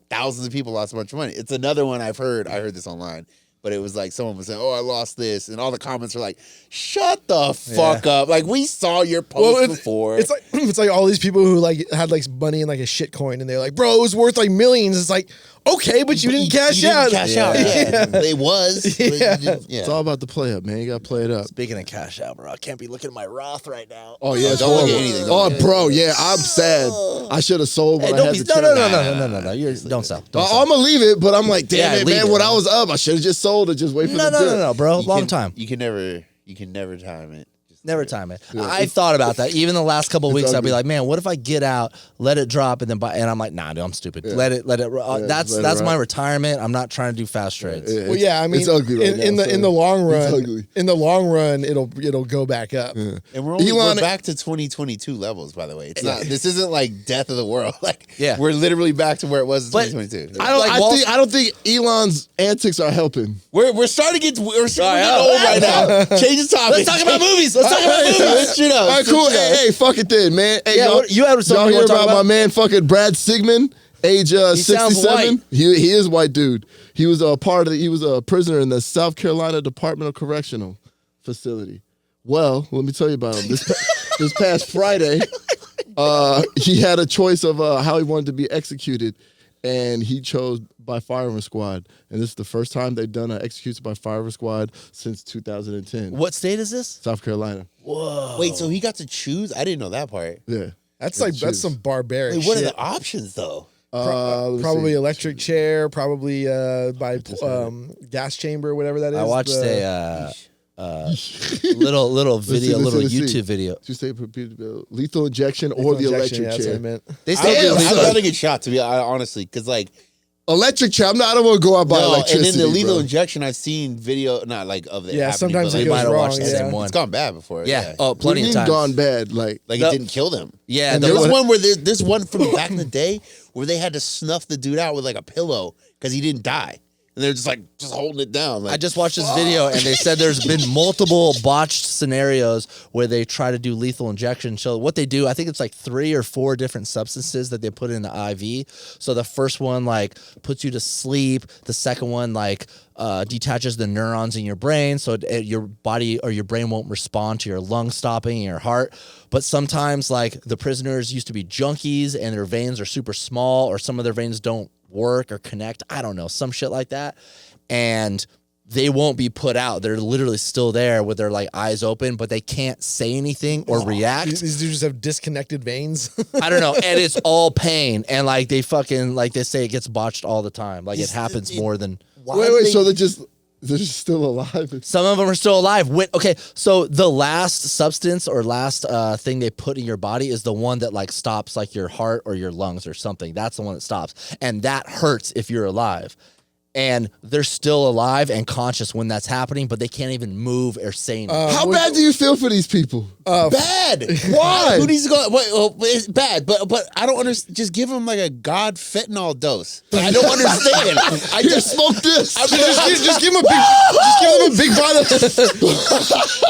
thousands of people lost a bunch of money. It's another one I've heard. I heard this online. But it was like someone was saying, oh, I lost this. And all the comments are like, shut the fuck up. Like, we saw your post before. It's like all these people who like had like money in like a shit coin, and they're like, bro, it was worth like millions. It's like, okay, but you didn't cash out. Cash out. Yeah. It was. But you didn't- It's all about the play up, man. You got to play it up. Speaking of cash out, bro, I can't be looking at my Roth right now. Oh, yeah. It's Don't look at horrible. anything. Oh, bro. Yeah, I'm sad. I should have sold Hey, when I had the chance. no. Don't sell. Don't sell. I'm going to leave it, but I'm like, damn Yeah, it, leave man. it, When man. I was up, I should have just sold it. Just wait for the dip. No, bro. You Long can- time. You can never time it. Just Never time it. I thought about that. Even the last couple of weeks, I'd be ugly. like, man, what if I get out, let it drop, and then buy? And I'm like, nah, dude, I'm stupid. Let it. let That's it my ride. retirement. I'm not trying to do fast trades. Well, yeah, I mean, it's ugly right in now, the so in the long it's run, ugly. it'll go back up. And we're Elon- back to 2022 levels, by the way. It's not. This isn't like death of the world. Like, Yeah. we're literally back to where it was in But 2022. I don't think Elon's antics are helping. We're starting to get old right now. Change the topic. Let's talk about movies. Let's talk about movies. Switch it up. All right, cool. Hey, fuck it then, man. Hey, Yeah, you had something y'all you hear wanna talk about my about? man fucking Brad Sigmund, age sounds 67? white. He is white dude. He was a part of. He was a prisoner in the South Carolina Department of Correctional Facility. Well, let me tell you about him. This past Friday, he had a choice of how he wanted to be executed, and he chose by firing squad. And this is the first time they've done an execution by firing squad since 2010. What state is this? South Carolina. Whoa. Wait, so he got to choose? I didn't know that part. Yeah. That's Let's that's choose. some barbaric Wait, what are shit. the options though? Let me Probably see. electric chair, probably by gas chamber, whatever that is. I watched a little video, little Let's see. YouTube video. Did you say lethal injection or the electric That's what I chair? meant. They I'd say rather get shot, to be honestly, because like Electric chair. I don't want to go out by no, and electricity. then the lethal bro. injection, I've seen video, not like of it. Yeah, happening, sometimes but, it we like, might have wrong, watched the yeah. same one. it's gone bad before. Yeah. Oh, What do plenty you of mean times. gone bad? Like Like No. it didn't kill them. Yeah, There the was one- one where there's one from back in the day where they had to snuff the dude out with like a pillow because he didn't die, and they're just holding it down. Like, I just watched this video and they said there's been multiple botched scenarios where they try to do lethal injection. So what they do, I think it's like 3 or 4 different substances that they put in the IV. So the first one like puts you to sleep. The second one like detaches the neurons in your brain, so your body or your brain won't respond to your lung stopping and your heart. But sometimes like the prisoners used to be junkies and their veins are super small, or some of their veins don't work or connect. I don't know, some shit like that. And they won't be put out. They're literally still there with their like eyes open, but they can't say anything or react. These dudes just have disconnected veins. I don't know. And it's all pain. And like they fucking, like they say it gets botched all the time. Like it happens more than. wait. So they're just still alive. Some of them are still alive. Okay, so the last substance or last thing they put in your body is the one that like stops like your heart or your lungs or something. That's the one that stops. And that hurts if you're alive. And they're still alive and conscious when that's happening, but they can't even move or say anything. How bad do you feel for these people? bad. Why? Who needs to go? Wait, well, it's bad, but I don't understand. Just give him like a God fentanyl dose. I don't understand. I Here, just smoke this. just give them a big bottle.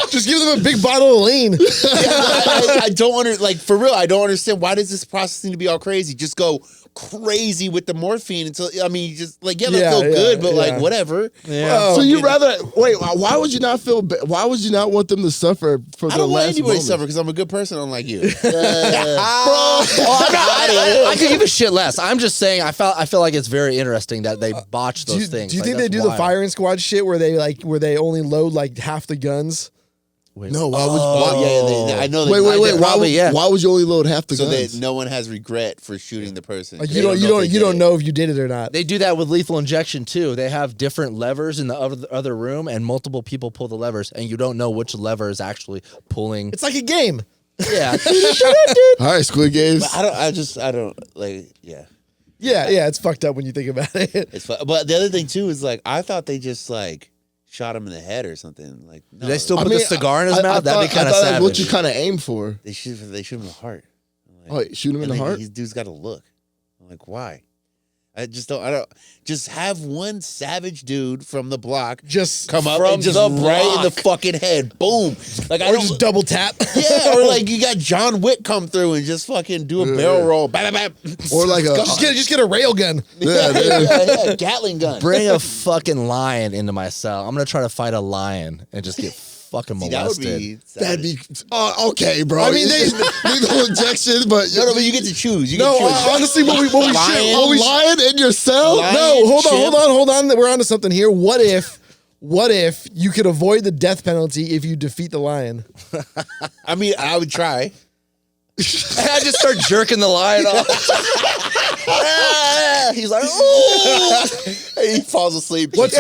Just give them a big bottle of lean. I don't like for real. I don't understand why does this process need to be all crazy? Just go crazy with the morphine until you just like let Yeah, feel yeah, good, but yeah. like whatever. Yeah. So you rather wait? Why would you not feel? Why would you not want them to suffer for I the don't want last anybody to moment? suffer because I'm a good person, unlike you. I could give a shit less. I'm just saying I feel like it's very interesting that they botch those things. Do you Like, think they that's do the wild. firing squad shit where they only load like half the guns? No. Why would? Oh, yeah, I know. Wait. Why probably, would? yeah. Why would you only load half the So guns? that no one has regret for shooting the person. Like They you don't if they did it. know if you did it or not. They do that with lethal injection too. They have different levers in the other room, and multiple people pull the levers, and you don't know which lever is actually pulling. It's like a game. Yeah, All right, Squid Games. But I don't like. Yeah, Yeah, it's fucked up when you think about it. it's fun. But the other thing too is like I thought they just like shot him in the head or something. Like no, do they still put the cigar in his I mouth? That'd be thought kind of that's savage. what you kind of aim for. they shoot him in the heart. I'm Oh, wait, shoot him in and the then heart. These dudes got to look. I'm like, why? I don't. Just have one savage dude from the block Just come up from and just the right in the block. fucking head. Boom. Like I or don't. just double tap. Yeah, or like you got John Wick come through and just fucking do a barrel roll. Bam, bam, bam. Or like a just get a rail gun. yeah, Gatling gun. Bring a fucking lion into my cell. I'm gonna try to fight a lion and just get fucking See, that would molested. be. that'd be okay, bro. I mean, they- lethal injection, but No, but you get to choose. You No, get to choose. honestly, what we Lion, should, a lion in your cell. Lion. no, hold chimp. on. We're onto something here. What if you could avoid the death penalty if you defeat the lion? I mean, I would try. I just start jerking the lion off. He's like, "Ooh." He falls asleep. What's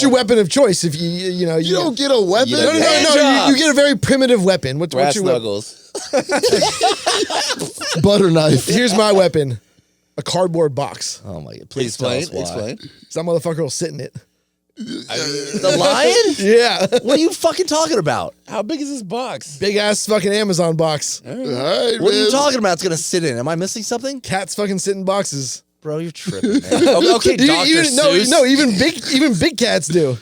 your weapon of choice if you You don't get a weapon. You don't no, you get a very primitive weapon. What's Brass your weapon? knuckles. Butter knife. Here's my weapon: a cardboard box. Oh my god! Please tell us why. Explain. Some motherfucker will sit in it. The lion? Yeah, What are you fucking talking about? How big is this box? big ass fucking Amazon box. All right, What are you man. talking about? It's gonna sit in. Am I missing something, Cats fucking sit in boxes. bro? You're tripping, man. Okay, Dr. Seuss. Even big cats do.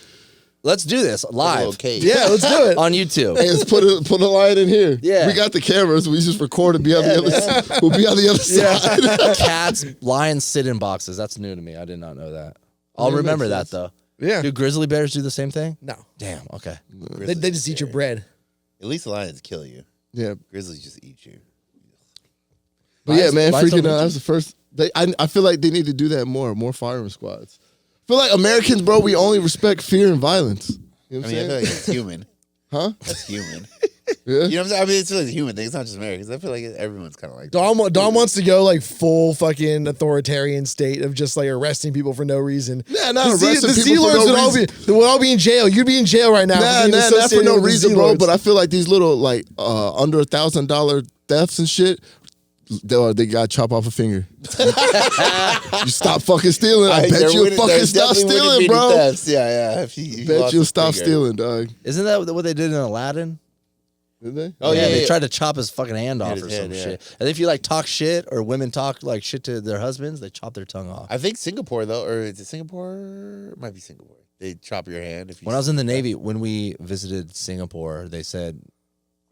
Let's do this live Okay. Yeah, let's do it. on YouTube. Hey, let's put a lion in here. Yeah. we got the cameras. We just record and be on the other. We'll be on the other side. Cats, lions sit in boxes. That's new to me. I did not know that. I'll That remember makes that sense. though. Yeah. Do grizzly bears do the same thing? No. Damn. Okay. They just eat your bread. At least lions kill you. Yeah. Grizzlies just eat you. But yeah, man, Lions don't freaking eat that was the first. I feel like they need to do that more firing squads. I feel like Americans, bro, we only respect fear and violence. You know I what I'm mean, I saying? feel like it's human. Huh? That's human. Yeah. You know what I'm saying? I mean, it's like a human thing. It's not just Americans. I feel like everyone's kind of like Dom wants to go like full fucking authoritarian state of just like arresting people for no reason. Yeah, not the arresting the people for Lords no would all be in jail. You'd be in jail right now. Nah, being not for associated no with the reason, Sea bro. Lords. But I feel like these little like under $1,000 thefts and shit, they got to chop off a finger. You stop fucking stealing. I bet you'll fucking stop stealing, bro. Thefts. Yeah. If you Bet lost you'll a stop finger. stealing, dog. Isn't that what they did in Aladdin? Did they? Oh yeah, they yeah. tried to chop his fucking hand off his or head, some yeah. shit. And if you like talk shit or women talk like shit to their husbands, they chop their tongue off. I think Singapore though, or is it Singapore? It might be Singapore. They chop your hand if you. When I was in the Navy, when we visited Singapore, they said,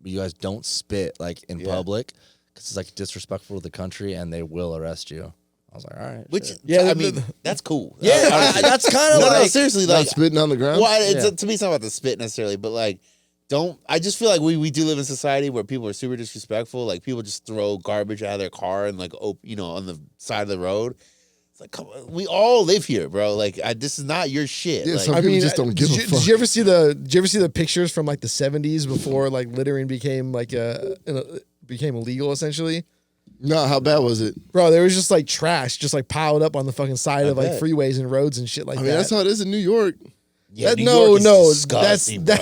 you guys don't spit like in Yeah. public because it's like disrespectful to the country and they will arrest you. I was like, all right. Which shit. I mean, that's cool. Yeah, Honestly. that's kind of no, like. no, seriously, Not like spitting on the ground? Well, Yeah. to me, it's not about the spit necessarily, but like, I just feel like we do live in a society where people are super disrespectful. Like people just throw garbage out of their car and like, on the side of the road. It's like, come on, we all live here, bro. Like, this is not your shit. Yeah, like, some people just don't give a fuck. Did you ever see the pictures from like the 70s before like littering became like became illegal essentially? No, how bad was it? Bro, there was just like trash just like piled up on the fucking side of like bet. freeways and roads and shit like I mean, that. that's how it is in New York. yeah, New no, York is no, disgusting, bro.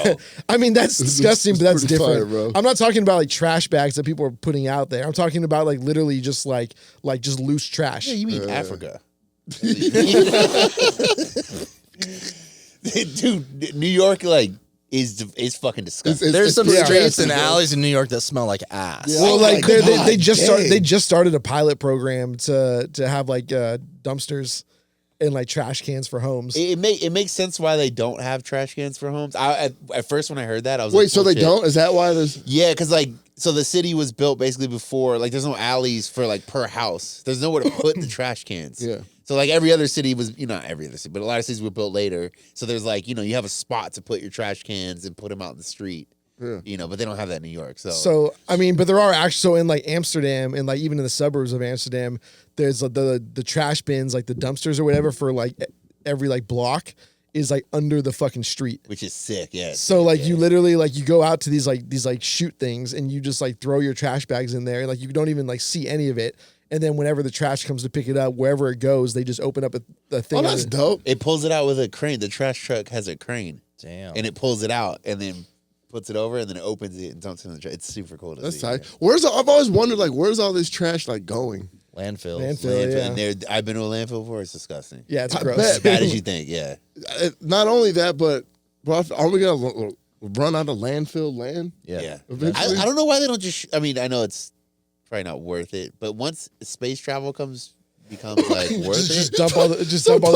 I mean, that's disgusting, but that's pretty different. fire, bro. I'm not talking about like trash bags that people are putting out there. I'm talking about like literally just like just loose trash. Yeah, you mean Africa. Dude, New York like is fucking disgusting. There's some pretty streets nasty, and bro. alleys in New York that smell like ass. Yeah. Well, Oh like my they God, they dang. just started a pilot program to have like dumpsters and like trash cans for homes. It makes sense why they don't have trash cans for homes. At first when I heard that, I was Wait, like, so they bullshit. don't? Is that why there's... Yeah, because like, so the city was built basically before, like, there's no alleys for like per house. There's nowhere to put the trash cans. Yeah. So like every other city was, not every other city, but a lot of cities were built later. So there's like, you have a spot to put your trash cans and put them out in the street. Yeah. But they don't have that in New York. So I mean, but there are actually so in like Amsterdam and like even in the suburbs of Amsterdam, there's like, the trash bins, like the dumpsters or whatever for like every like block is like under the fucking street. which is sick, yeah. So like you literally like you go out to these like shoot things and you just like throw your trash bags in there and like you don't even like see any of it. And then whenever the trash comes to pick it up, wherever it goes, they just open up a thing. Oh, that's dope. It pulls it out with a crane. The trash truck has a crane. Damn. And it pulls it out and then puts it over and then it opens it and dumps it in the trash. It's super cool to That's see. tight. I've always wondered, like, where's all this trash, like, going? Landfills. Landfill. Landfill. Yeah. And I've been to a landfill before. It's disgusting. Yeah, it's I gross. bet. As bad as you think, yeah. Not only that, but, bro, are we going to run out of landfill land? Yeah. Eventually? I don't know why they don't just. I mean, I know it's probably not worth it, but once space travel becomes like worth just it. dump all the put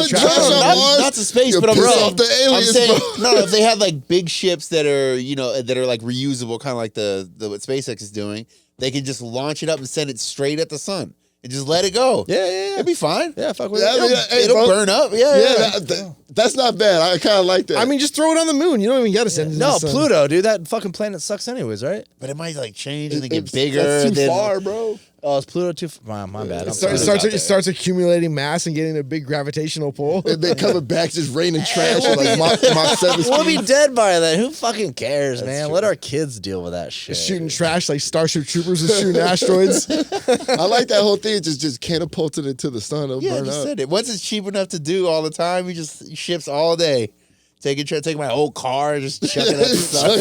trash. trash on on it. Mars. Not to space, You but I'm piss saying, off the aliens, I'm saying bro. no. If they had like big ships that are that are like reusable, kind of like the what SpaceX is doing, they can just launch it up and send it straight at the sun and just let it go. Yeah. It'd be fine. Yeah, fuck with Yeah, it. I mean, hey, It'll bro. burn up. Yeah. Yeah, that's not bad. I kind of like that. I mean, just throw it on the moon. You don't even got to send it. to No, the sun. Pluto, dude. That fucking planet sucks anyways, right? But it might like change and then get It's- bigger. That's too then, far, bro. Oh, is Pluto too... My bad. I'm It sorry. starts accumulating mass and getting a big gravitational pull. And they coming back just raining trash like Mach 7 We'll be speed. dead by then. Who fucking cares, man? Let our kids deal with that shit. Shooting trash like Starship Troopers is shooting asteroids. I like that whole thing. Just catapulted it to the sun. It'll Yeah, I burn just up. said it. Once it's cheap enough to do all the time, you just ships all day. Take my old car, just chuck it at the sun.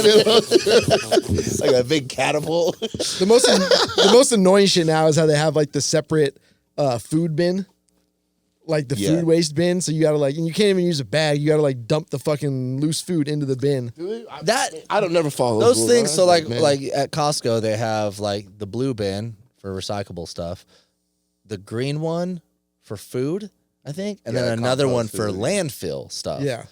It's like a big catapult. The most annoying shit now is how they have like the separate food bin, like the food waste bin. So you gotta like, and you can't even use a bag. You gotta like dump the fucking loose food into the bin. That I don't never follow those rules. things. I'm So like man. like at Costco, they have like the blue bin for recyclable stuff, the green one for food, I think, and Yeah, then another compost one for food. landfill stuff. Yeah,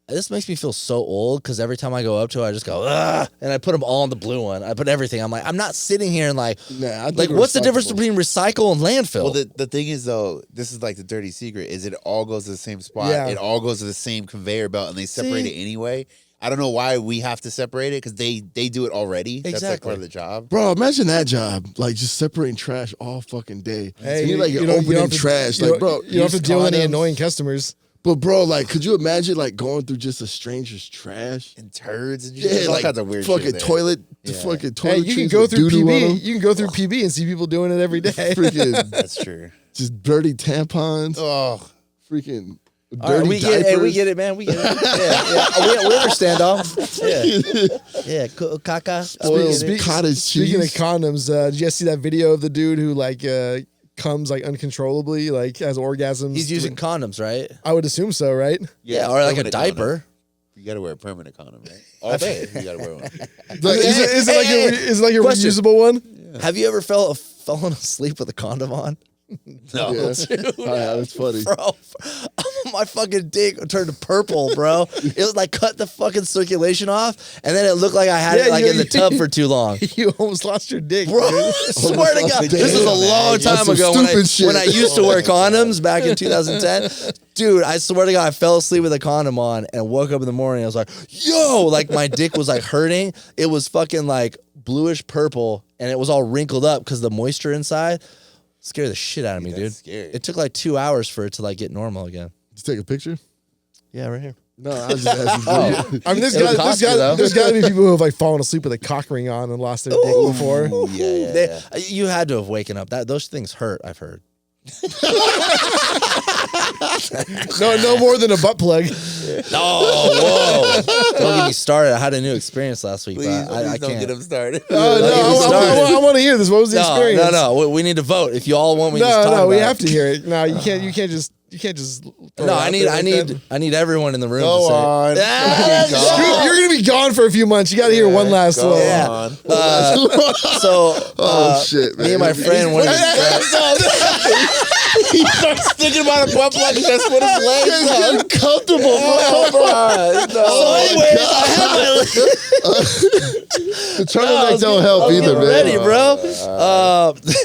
this makes me feel so old because every time I go up to it, I just go, ugh, and I put them all in the blue one. I put everything. I'm like, I'm not sitting here and like, what's the difference between recycle and landfill? Well, the thing is though, this is like the dirty secret, is it all goes to the same spot. Yeah. It all goes to the same conveyor belt and they separate it anyway. I don't know why we have to separate it because they do it already. That's like part of the job. Bro, imagine that job. Like just separating trash all fucking day. Hey, and you're like, you're opening trash. Like, bro, you don't have to deal with any annoying customers. But bro, like, could you imagine like going through just a stranger's trash And turds and just all like kinds of weird fucking shit there. toilet, Yeah. fucking Hey, toilet. you can go through PB. You can go through PB and see people doing it every day. Freaking That's true. just dirty tampons. Oh, Freaking dirty All right, we diapers. get it. We get it, man. We get it. Yeah. We understand, dog. Yeah. Caca. Cottage Speaking of cheese. condoms, did you guys see that video of the dude who like comes like uncontrollably, like has orgasms? He's using condoms, right? I would assume so, right? Yeah, or like a permanent diaper. condom. You got to wear a permanent condom, right? All day, you got to wear one. Is it like a Question. reusable one? Have you ever fallen asleep with a condom on? No. Yeah. That's funny. Bro, my fucking dick turned purple, bro. It was like cut the fucking circulation off, and then it looked like I had it like in the tub for too long. You almost lost your dick, Bro, dude. I swear to God, Damn. this was a long That's time some ago stupid shit. when I used to wear condoms back in 2010. Dude, I swear to God, I fell asleep with a condom on and woke up in the morning. I was like, yo, like my dick was like hurting. It was fucking like bluish purple, and it was all wrinkled up because the moisture inside scared the shit out of me, dude. That's scary. It took like 2 hours for it to like get normal again. Just take a picture. Yeah, right here. No, I was just asking. For you. I mean, It would cost you, though. there's got to be people who have like fallen asleep with a cock ring on and lost their dick before. Yeah. You had to have waken up. Those things hurt, I've heard. No more than a butt plug. Oh, whoa. Don't get me started. I had a new experience last week, Please, but I don't can't. get them started. I want to hear this. What was the experience? No. We need to vote. If you all want me to talk No, about we it. have to hear it. No, you can't just. throw No, it I out need there like that. I need everyone in the room to Go say. on. Ah, You're gonna be gone for a few months. You got to hear one last Go one. Yeah. on. So, Oh shit, man. me and my friend went. He starts thinking about a butt plug and that's what his legs It's are. uncomfortable, bro. So anyways, I had my The turtleneck don't help either, man. ready, bro.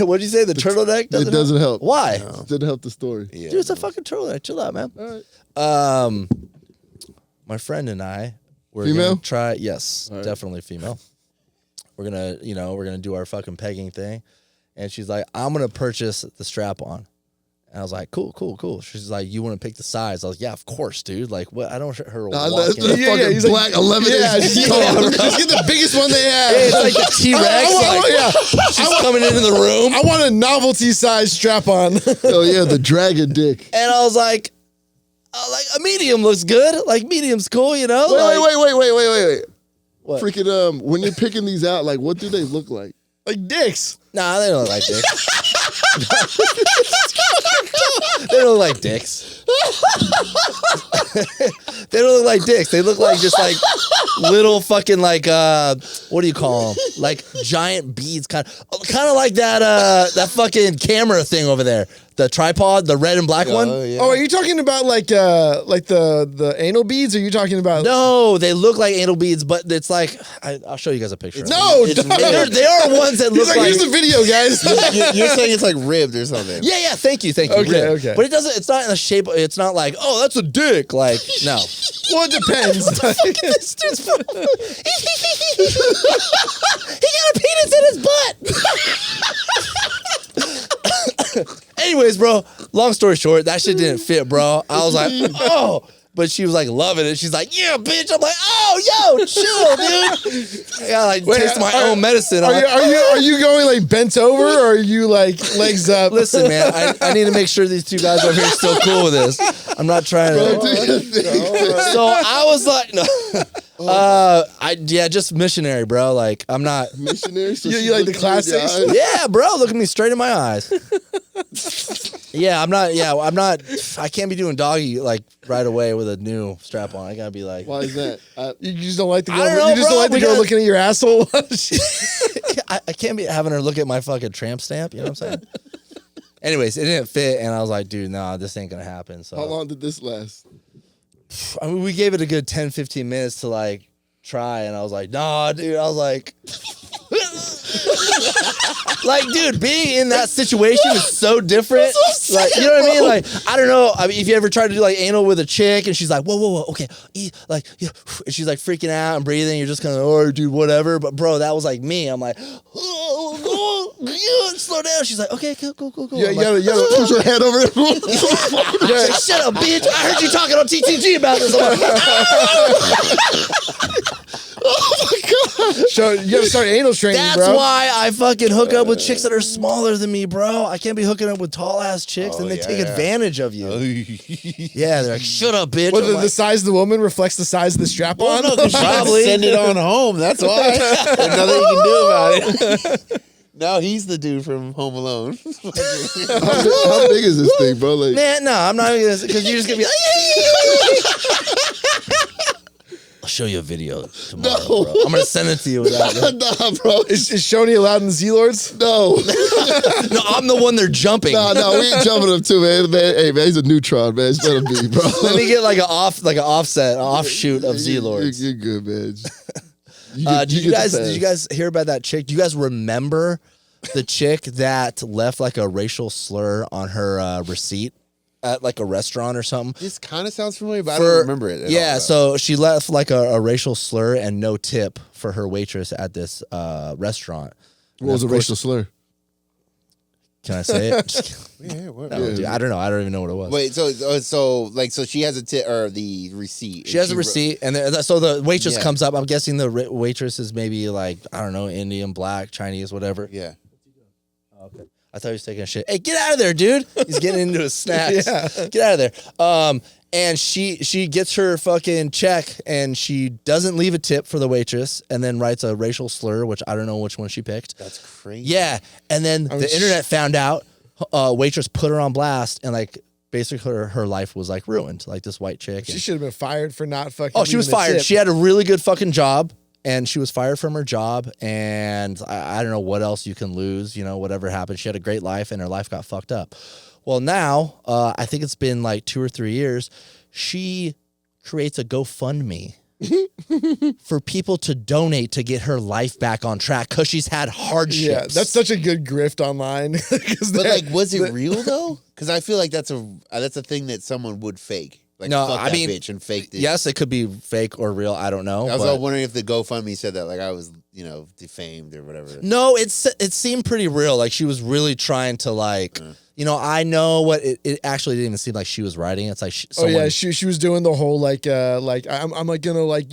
What'd you say? The turtleneck It doesn't help. Why? Didn't help the story. Yeah. Dude, it's a fucking turtleneck. Chill out, man. All right. My friend and I were Female? gonna try. Yes, All right. definitely female. We're gonna do our fucking pegging thing, and she's like, I'm gonna purchase the strap on. And I was like, cool. She's like, you want to pick the size? I was like, yeah, of course, dude. Like, what? I don't want her Nah, walk that's in. the fucking he's like- black 11-inch just tongue. get the biggest one they have. Hey, it's like the T-Rex. She's coming into the room, I want a novelty size strap on. Oh yeah, the dragon dick. and I was like, a medium looks good. Like, medium's cool, you know? Wait. What? Freaking when you're picking these out, like what do they look like? Like dicks. Nah, they don't look like dicks. They don't look like dicks. They don't look like dicks. They look like just like little fucking like what do you call them? Like giant beads, kind of like that fucking camera thing over there. The tripod, the red and black one. Yeah. Oh, are you talking about like the anal beads? Or are you talking about No, they look like anal beads, but it's like I'll show you guys a picture. of it. No, It's no. real. They are ones that He's look like, like. here's the video, guys. You're saying it's like ribbed or something. Yeah, thank you. Okay, Really. okay. But it doesn't. It's not in the shape. It's not like, oh, that's a dick. Like, no. Well, it depends. This dude's he got a penis in his butt. Anyways, bro, long story short, that shit didn't fit, bro. I was like, oh. But she was like loving it. She's like, yeah, bitch. I'm like, oh, yo, chill, dude. I gotta like taste my own medicine. Are you going like bent over or are you like legs up? Listen, man, I need to make sure these two guys over here are still cool with this. I'm not trying to. So I was like, no. Just missionary, bro. Like, I'm not. Missionary. So You she like the looks you in classics? eyes? Yeah, bro, look at me straight in my eyes. Yeah, I'm not. I can't be doing doggy like right away with a new strap on. I gotta be like, Why is that? You just don't like the girl. I don't know, you just bro. don't like the We girl gotta- looking at your asshole. I can't be having her look at my fucking tramp stamp. You know what I'm saying? Anyways, it didn't fit, and I was like, dude, nah, this ain't gonna happen. So How long did this last? I mean, we gave it a good 10, 15 minutes to like try, and I was like, nah, dude. I was like, like, dude, being in that situation is so different. Like, you know what I mean? Like, I don't know. I mean, if you ever tried to do like anal with a chick, and she's like, whoa, okay, like, yeah, and she's like freaking out and breathing, you're just kind of, oh, dude, whatever. But bro, that was like me. I'm like, slow down. She's like, okay, cool. Yeah, I'm you gotta push her head over it. like, shut up, bitch. I heard you talking on TTG about this. I'm like, Oh my god! So you gotta start anal training, that's bro. why I fucking hook up with chicks that are smaller than me, bro. I can't be hooking up with tall ass chicks, and they take advantage of you. Yeah, they're like, shut up, bitch. Well, I'm the like, size of the woman reflects the size of the strap on. No, because Probably. send it on home. That's why. There's nothing you can do about it. No, he's the dude from Home Alone. How big is this thing, bro? Like, man, no, I'm not even gonna, because you're just gonna be like, I'll show you a video tomorrow, No. bro. I'm gonna send it to you without it. nah, bro. Is Schoeny allowed in the Z-Lords? No. No, I'm the one they're jumping. No, we ain't jumping him too, man. Hey, man, he's a neutron, man. It's better be, bro. Let me get like an offshoot of Z-Lords. You're good, man. Did you guys hear about that chick? Do you guys remember the chick that left like a racial slur on her receipt at like a restaurant or something? This kind of sounds familiar, but I don't remember it. Yeah, all, so she left like a racial slur and no tip for her waitress at this restaurant. What was a racial slur? Can I say it? Just Yeah, what? no, dude, I don't know. I don't even know what it was. Wait, so she has a tip or the receipt. She has a receipt, and so the waitress Yeah. comes up. I'm guessing the waitress is maybe like, I don't know, Indian, black, Chinese, whatever. Yeah. Okay. I thought he was taking a shit. Hey, get out of there, dude. He's getting into his snacks. Yeah. Get out of there. And she gets her fucking check, and she doesn't leave a tip for the waitress, and then writes a racial slur, which I don't know which one she picked. That's crazy. Yeah. And then the internet found out, waitress put her on blast, and like basically her life was like ruined. Like this white chick. She should have been fired for not fucking. Oh, she was leaving a fired. tip. She had a really good fucking job, and she was fired from her job. And I don't know what else you can lose, you know, whatever happened. She had a great life, and her life got fucked up. Well, now, I think it's been like 2 or 3 years, she creates a GoFundMe for people to donate to get her life back on track because she's had hardships. Yeah, that's such a good grift online. But like, was it real though? Because I feel like that's a thing that someone would fake. Like, No, fuck I that mean, bitch and faked it. Yes, it could be fake or real. I don't know. I was but- wondering if the GoFundMe said that, like I was, defamed or whatever. No, it seemed pretty real. Like she was really trying to like, I know what it actually didn't even seem like she was writing. It's like she was doing the whole like I'm like gonna like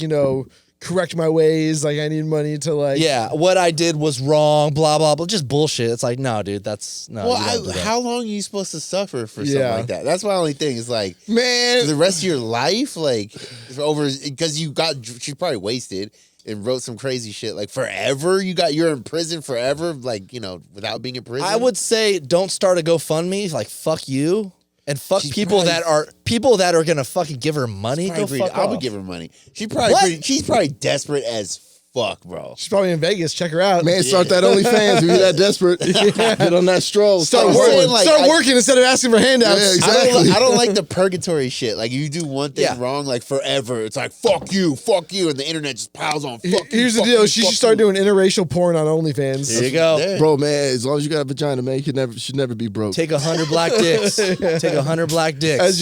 correct my ways. Like I need money to like. yeah, what I did was wrong. Blah blah blah. Just bullshit. It's like no, dude. That's no. you don't do Well, that. how long are you supposed to suffer for something Yeah. like that? That's my only thing. Is like, Man, for the rest of your life, like over because she's probably wasted and wrote some crazy shit. Like forever, you're in prison forever. Like without being in prison. I would say don't start a GoFundMe. Like fuck you. And fuck She's people probably- that are gonna fucking give her money. Go fuck I off. would give her money. She's probably desperate as fuck, bro. She's probably in Vegas. Check her out. man, start that OnlyFans if you're that desperate. Get on that stroll. Start I'm working. saying, like, Start working instead of asking for handouts. Yeah, exactly. I don't like the purgatory shit. Like you do one thing Yeah. wrong, like forever. It's like fuck you, and the internet just piles on. Fuck you, Here's the fuck deal. you, She fuck should start you. doing interracial porn on OnlyFans. There you go. There. Bro, man, as long as you got a vagina, man, you should never be broke. Take 100 black dicks. Take 100 black dicks. As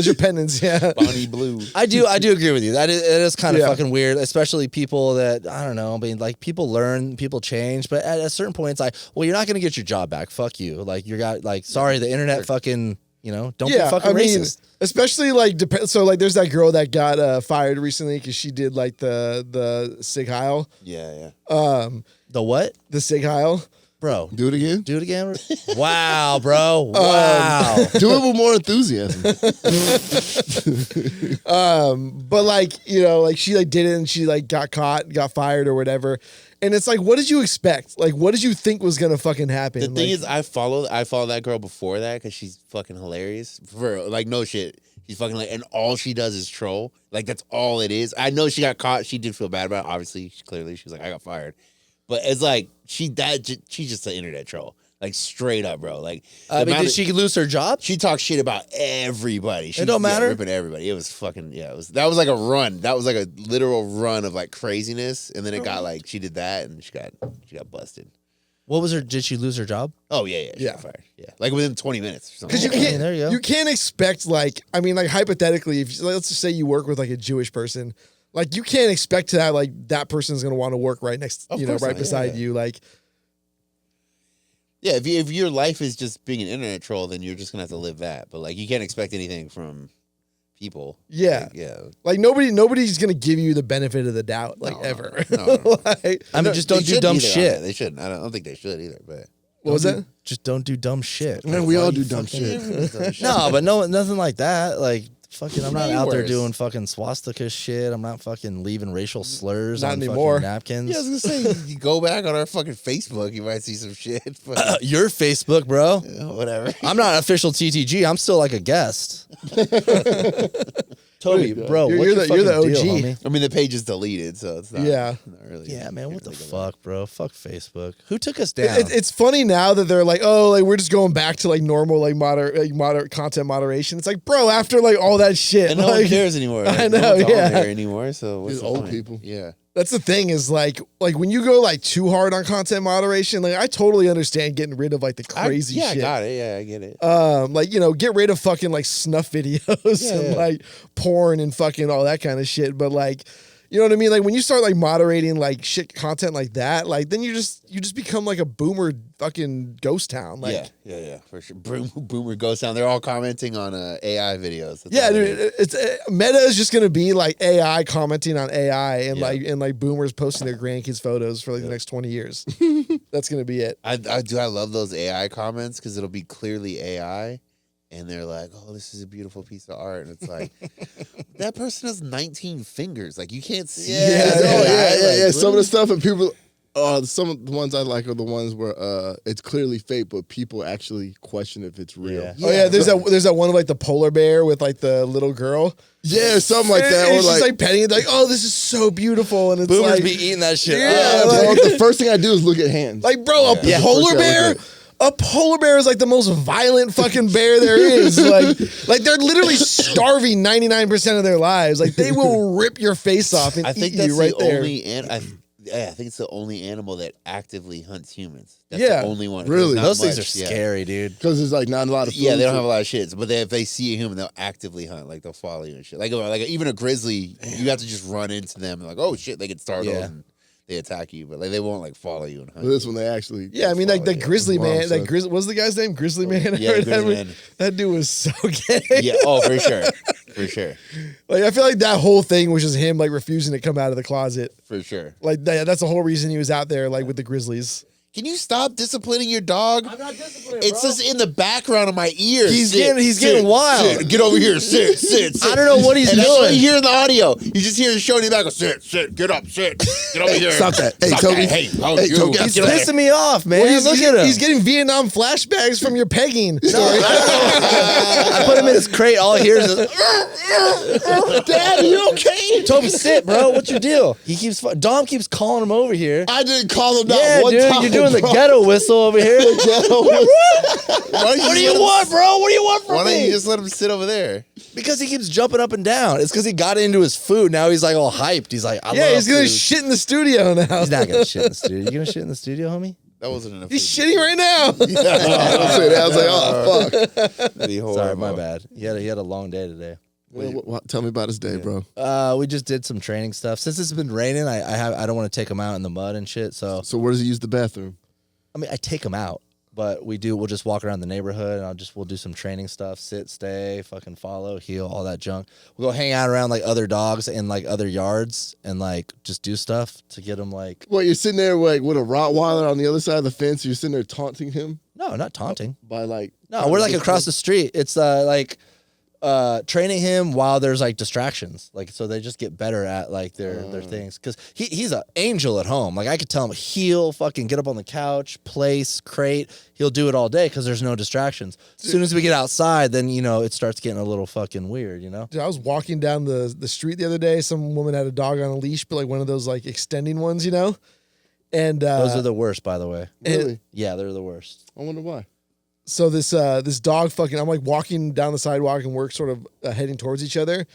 your penance. Yeah. Bonnie Blue. I do agree with you. It is kind of Yeah. fucking weird, especially people that I don't know. I mean, like people learn, people change, but at a certain point, it's like, well, you're not gonna get your job back. Fuck you. Like sorry, the internet fucking, don't be fucking racist. Especially like so like there's that girl that got fired recently because she did like the Sig Heil. Yeah. The what, The Sig Heil. bro? Do it again. Do it again. Wow, bro. Wow. Do it with more enthusiasm. But like, like she like did it and she like got caught, got fired or whatever. And it's like, what did you expect? Like, what did you think was gonna fucking happen? The thing Like, is, I follow that girl before that because she's fucking hilarious. For like no shit, she's fucking and all she does is troll. Like that's all it is. I know she got caught. She did feel bad about it. Obviously, clearly, she was like, I got fired. But it's like she's just an internet troll. Like straight up, bro. Like, I mean, did she lose her job? She talked shit about everybody. She, It don't matter. ripping everybody. It was fucking that was like a run. That was like a literal run of like craziness. And then it got like she did that and she got busted. What was her? Did she lose her job? Oh yeah. She got fired. Yeah, like within 20 minutes or something. Because you can't, there you go. you can't expect like, I mean, like hypothetically, if let's just say you work with like a Jewish person, like you can't expect to have like that person's gonna want to work right next, Of you know, course right not, beside yeah. you. Like, Yeah, if your life is just being an internet troll, then you're just gonna have to live that. But like, you can't expect anything from people. yeah, Like, nobody's gonna give you the benefit of the doubt, like No, ever. no. Like, I mean, just don't they do shouldn't dumb either, shit. They shouldn't. I don't think they should either. But what was that? Just don't do dumb shit. Man, we all do dumb shit. No, but nothing like that. Like fucking, I'm not Way out there worse. doing fucking swastika shit. I'm not fucking leaving racial slurs Not on anymore. fucking napkins. yeah, I was gonna say, you go back on our fucking Facebook, you might see some shit. But, Your Facebook, bro. whatever. I'm not an official TTG. I'm still like a guest. Toby, bro, You're what's the- your you're the fucking deal, OG. homie? I mean, the page is deleted, so it's not. Yeah. not really. Yeah, man, what can't the really go back. fuck, bro? Fuck Facebook. Who took us down? It's funny now that they're like, oh, like we're just going back to like normal, like moderate content moderation. It's like, bro, after like all that shit, And no like, one cares anymore. Like, I no know, one's on yeah. there anymore. So what's These the old point? people. Yeah. that's the thing is like when you go like too hard on content moderation, like I totally understand getting rid of like the crazy I shit. got it. Yeah, I get it. Like, you know, get rid of fucking like snuff videos Yeah, and yeah. like porn and fucking all that kind of shit. But like, you know what I mean? Like when you start like moderating like shit content like that, like then you just become like a boomer fucking ghost town. Like, yeah, for sure. Boomer goes down. They're all commenting on AI videos. That's yeah, all it dude, is. it's Meta is just gonna be like AI commenting on AI and Yeah. like boomers posting their grandkids photos for like the next 20 years. That's gonna be it. I love those AI comments because it'll be clearly AI. And they're like, "Oh, this is a beautiful piece of art," and it's like, that person has 19 fingers. Like you can't see. Yeah, it. oh, Like, yeah. Some of the really? stuff and people. Some of the ones I like are the ones where it's clearly fake, but people actually question if it's real. Yeah. Oh yeah, there's that one of like the polar bear with like the little girl. Yeah, or something like that. And Or she's like petting it, like, oh, this is so beautiful, and it's Boomers like, be eating that shit. Yeah, up. bro, like- the first thing I do is look at hands. like, bro, a Yeah. polar First thing I look bear. A polar bear is like the most violent fucking bear there is. Like they're literally starving 99% of their lives. Like they will rip your face off and I think eat that's you right the there. only I think it's the only animal that actively hunts humans. That's Yeah. the only one. Really? There's not Those things much, are yeah. scary, dude. Because there's like not a lot of food. Yeah, they don't have a lot of shits, but if they see a human, they'll actively hunt. Like they'll follow you and shit. Like even a grizzly, you have to just run into them. And like, oh shit, they get startled Yeah. and they attack you, but like they won't like follow you and hunt. This you. one they actually. Yeah, I mean, like the Yeah. grizzly Wow, man, son. what was the guy's name? Grizzly man. Yeah, that, Grizzly Man. that dude was so gay. Yeah, oh for sure, for sure, Like I feel like that whole thing was just him like refusing to come out of the closet. for sure. Like that's the whole reason he was out there like with the Grizzlies. Can you stop disciplining your dog? I'm not disciplined. It's just in the background of my ears. He's Sit, getting wild. sit, get over here. Sit. I don't know what he's and that's what doing. you hear in the audio. You just hear the show in the back. Go, sit, get up, sit, get over here. Stop that. Hey, Stop Toby. that. Hey, how Hey, you? Toby, He's Get over pissing me off, man. Look at him. He's getting Vietnam flashbacks from your pegging story. I put him in his crate. All I hear is, Dad, you okay? Toby, sit, bro. What's your deal? Dom keeps calling him over here. I didn't call him that Yeah, one dude, time. you're doing the bro. ghetto whistle over here. What What do you want, bro? What do you want from Why don't me? you just let him sit over there? Because he keeps jumping up and down. It's because he got into his food. Now he's like all hyped. He's like, I Yeah, love he's gonna food. shit in the studio now. He's not gonna shit in the studio. You gonna shit in the studio, homie? That wasn't enough. He's shitting right now. I was like, oh fuck. Sorry, my bad. He had a long day today. Tell me about his day, bro. We just did some training stuff. Since it's been raining, I don't want to take him out in the mud and shit. So So where does he use the bathroom? I mean, I take him out, but we'll just walk around the neighborhood and we'll do some training stuff, sit, stay, fucking follow, heel, all that junk. We'll go hang out around like other dogs in like other yards and like just do stuff to get him like, What, you're sitting there like with a Rottweiler on the other side of the fence, you're sitting there taunting him no, not taunting. by like No, we're like across the street. It's like training him while there's like distractions, like so they just get better at like their things. Because he's an angel at home. Like I could tell him he'll fucking get up on the couch, place, crate. He'll do it all day because there's no distractions. As soon as we get outside, then it starts getting a little fucking weird. Dude, I was walking down the street the other day. Some woman had a dog on a leash, but like one of those like extending ones, And Those are the worst, by the way. Really? Yeah, they're the worst. I wonder why. so this dog fucking, I'm like walking down the sidewalk and we're sort of heading towards each other.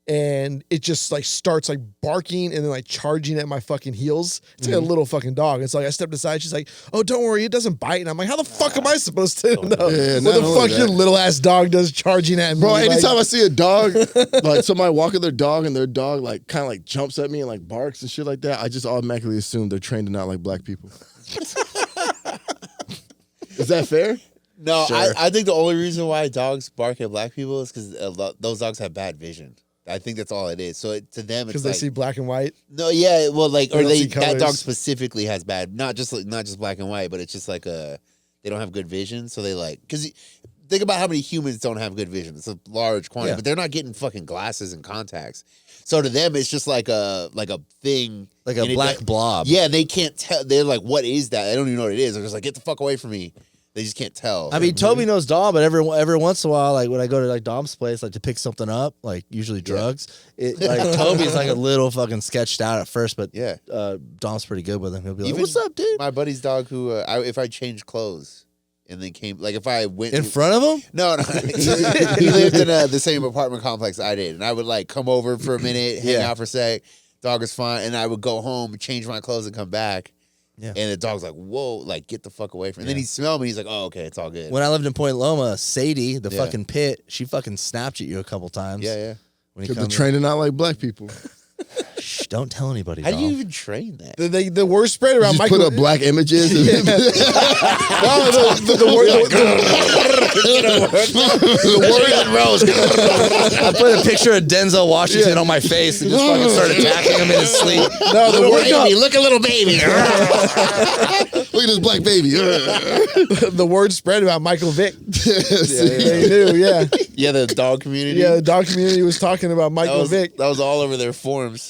And it just like starts like barking and then like charging at my fucking heels. It's like a little fucking dog. It's like I stepped aside. She's like, "Oh, don't worry, it doesn't bite." And I'm like, "How the fuck am I supposed to know Yeah, what not the only fuck your that. little ass dog does charging at me?" Bro, Like, anytime I see a dog, like somebody walking their dog and their dog like kind of like jumps at me and like barks and shit like that, I just automatically assume they're trained to not like black people. Is that fair? No, Sure. I think the only reason why dogs bark at black people is because those dogs have bad vision. I think that's all it is. So to them, it's because like they see black and white. no, yeah, well, like They or don't they see that dog colors. specifically has bad, not just black and white, but it's just like they don't have good vision. So they like because think about how many humans don't have good vision. It's a large quantity, Yeah. but they're not getting fucking glasses and contacts. So to them, it's just like a thing, Like a and black blob. Yeah, they can't tell. They're like, "What is that?" They don't even know what it is. They're just like, "Get the fuck away from me." They just can't tell. I mean, Toby knows Dom, but every once in a while, like when I go to like Dom's place, like to pick something up, like usually drugs, like Toby's like a little fucking sketched out at first, but Yeah. Dom's pretty good with him. He'll be like, Even "What's up, dude?" my buddy's dog, who if I changed clothes and then came, like if I went In front of him? No, he lived in the same apartment complex I did, and I would like come over for a minute, hang out for a sec. Dog is fine, and I would go home, change my clothes, and come back. Yeah. And the dog's like, "Whoa, like get the fuck away from me." And then he smelled me. He's like, "Oh, okay, it's all good." When I lived in Point Loma, Sadie, the Yeah. fucking pit, she fucking snapped at you a couple times. yeah. When you Because come they're trained to not like black people. Shh, don't tell anybody. How do Dom. you even train that? The word spread around Just Michael. put up black images. And No, I put a picture of Denzel Washington on my face and just fucking started attacking him in his sleep. no, the word, Baby, look at little baby. look at this black baby. the word spread about Michael Vick. See? They knew, yeah. Yeah, the dog community. Yeah, the dog community was talking about Michael Vick. That was all over their forums.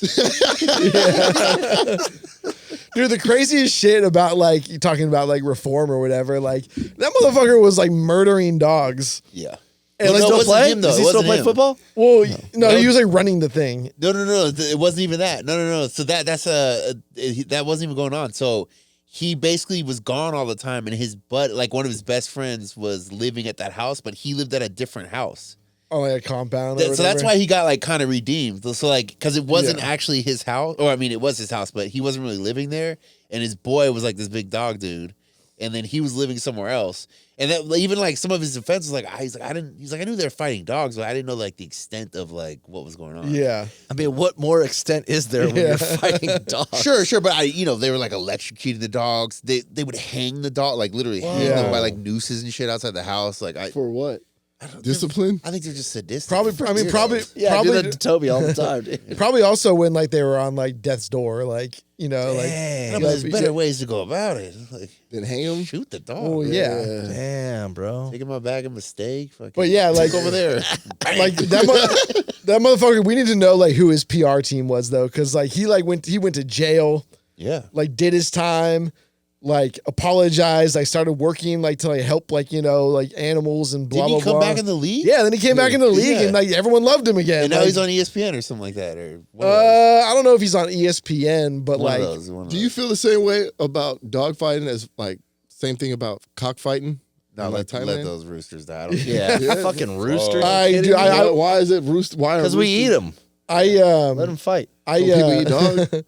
Dude, the craziest shit about like you talking about like reform or whatever, like that motherfucker was like murdering dogs. Yeah. And Well, like no, it still wasn't play? him, though. Does It he still wasn't play him. football? Well, no, he was like running the thing. No. It wasn't even that. No. So that wasn't even going on. So he basically was gone all the time, and his like one of his best friends was living at that house, but he lived at a different house. Oh, like a compound. Or So that's whatever. why he got like kind of redeemed. So like, because it wasn't Yeah. actually his house, or I mean, it was his house, but he wasn't really living there. And his boy was like this big dog dude, and then he was living somewhere else. And that even like some of his defense was like, he's like, I knew they were fighting dogs, but I didn't know like the extent of like what was going on. Yeah. I mean, what more extent is there when you're fighting dogs? Sure, but they were like electrocuting the dogs. They would hang the dog, like literally hang them by like nooses and shit outside the house. Like For what? Discipline? I think they're just sadistic. Probably, I mean, probably, Yeah, I do probably, that to Toby all the time, dude. probably also when like they were on like death's door, like you know, like Dang. No, but there's better ways to go about it. Like Then hang him? shoot the dog. oh yeah. Damn, bro. Taking my bag a mistake. Fucking But yeah, like look over there. like that motherfucker. We need to know like who his PR team was though, because like he went to jail, Yeah. like did his time, like apologized, like started working like to like help like you know like animals and blah Didn't he blah come blah. back in the league? Yeah, then he came back in the league Yeah. and like everyone loved him again. And now like, he's on ESPN or something like that. Or one of those. I don't know if he's on ESPN, but One like of those, one of Do you those. feel the same way about dog fighting as like same thing about cockfighting? No, in, let Thailand? those roosters die. I don't care. Yeah, Yeah. fucking rooster. I do. Why is it roost? Why? Because we eat them. I Let them fight. People eat dogs.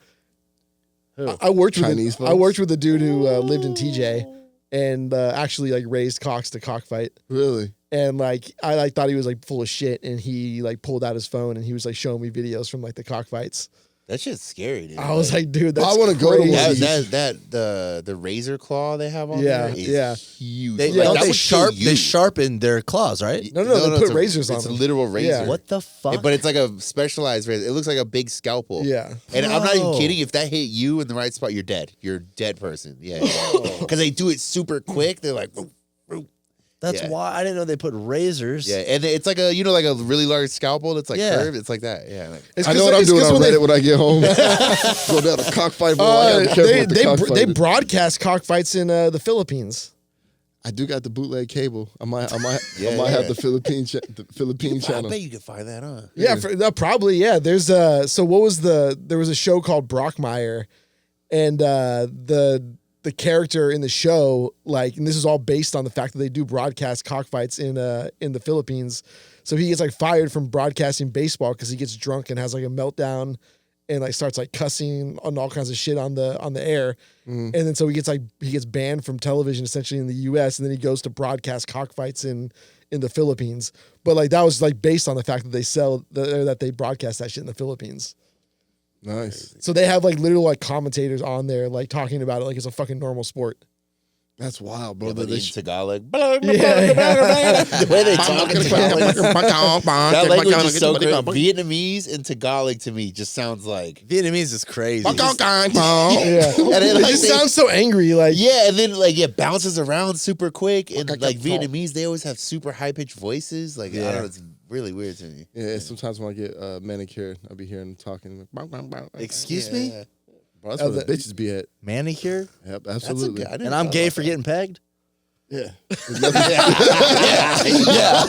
I worked with Chinese I folks? worked with a dude who lived in TJ and actually like raised cocks to cockfight. Really? And like I like thought he was like full of shit, and he like pulled out his phone and he was like showing me videos from like the cockfights. That shit's scary, dude. I was like, dude, that's I wanna go to crazy. one. the razor claw they have on Yeah, there is yeah. huge. They, Like, don't that they would kill sharp. you. They sharpen their claws, right? No, they put it's razors on It's a them. literal razor. Yeah. What the fuck? But it's like a specialized razor. It looks like a big scalpel. Yeah. And I'm not even Bro. kidding. If that hit you in the right spot, you're dead. You're a dead person. Yeah. Because they do it super quick. They're like, "Woo, woo." That's Yeah. why I didn't know they put razors. Yeah. And it's like a, like a really large scalpel that's like Yeah. curved. It's like that. Yeah. Like, It's I 'cause know what they- I'm it's doing 'cause on when they- Reddit when I get home. Go down to cockfight. Bro. I gotta be careful with the they cockfighting. broadcast cockfights in the Philippines. I do got the bootleg cable. I might Yeah, have yeah. the Philippine I channel. bet you could find that, huh? Yeah, probably. Yeah, there's so what was there was a show called Brockmire, and the character in the show, like, and this is all based on the fact that they do broadcast cockfights in the Philippines. So he gets like fired from broadcasting baseball because he gets drunk and has like a meltdown and like starts like cussing on all kinds of shit on the air. And then so he gets banned from television essentially in the US, and then he goes to broadcast cockfights in the Philippines. But like that was like based on the fact that they broadcast that shit in the Philippines. Nice. So they have like literal like commentators on there like talking about it like it's a fucking normal sport. That's wild, bro. Yeah, but They in sh- Tagalog. Yeah. The way they talk in Tagalog. That language is so great. Vietnamese and Tagalog to me just sounds like Vietnamese is crazy. Yeah. And then, It like, just they- sounds so angry. Like Yeah, and then like it bounces around super quick, and like Vietnamese, they always have super high pitched voices. Like I don't know, it's really weird to me. Yeah, sometimes when I get manicured, I'll be hearing them talking. Excuse me? Yeah. Bro, that's where the bitches be at. Manicure? Yep, That's a absolutely. good. I didn't And I'm know gay about for that. getting pegged? Yeah. Yeah.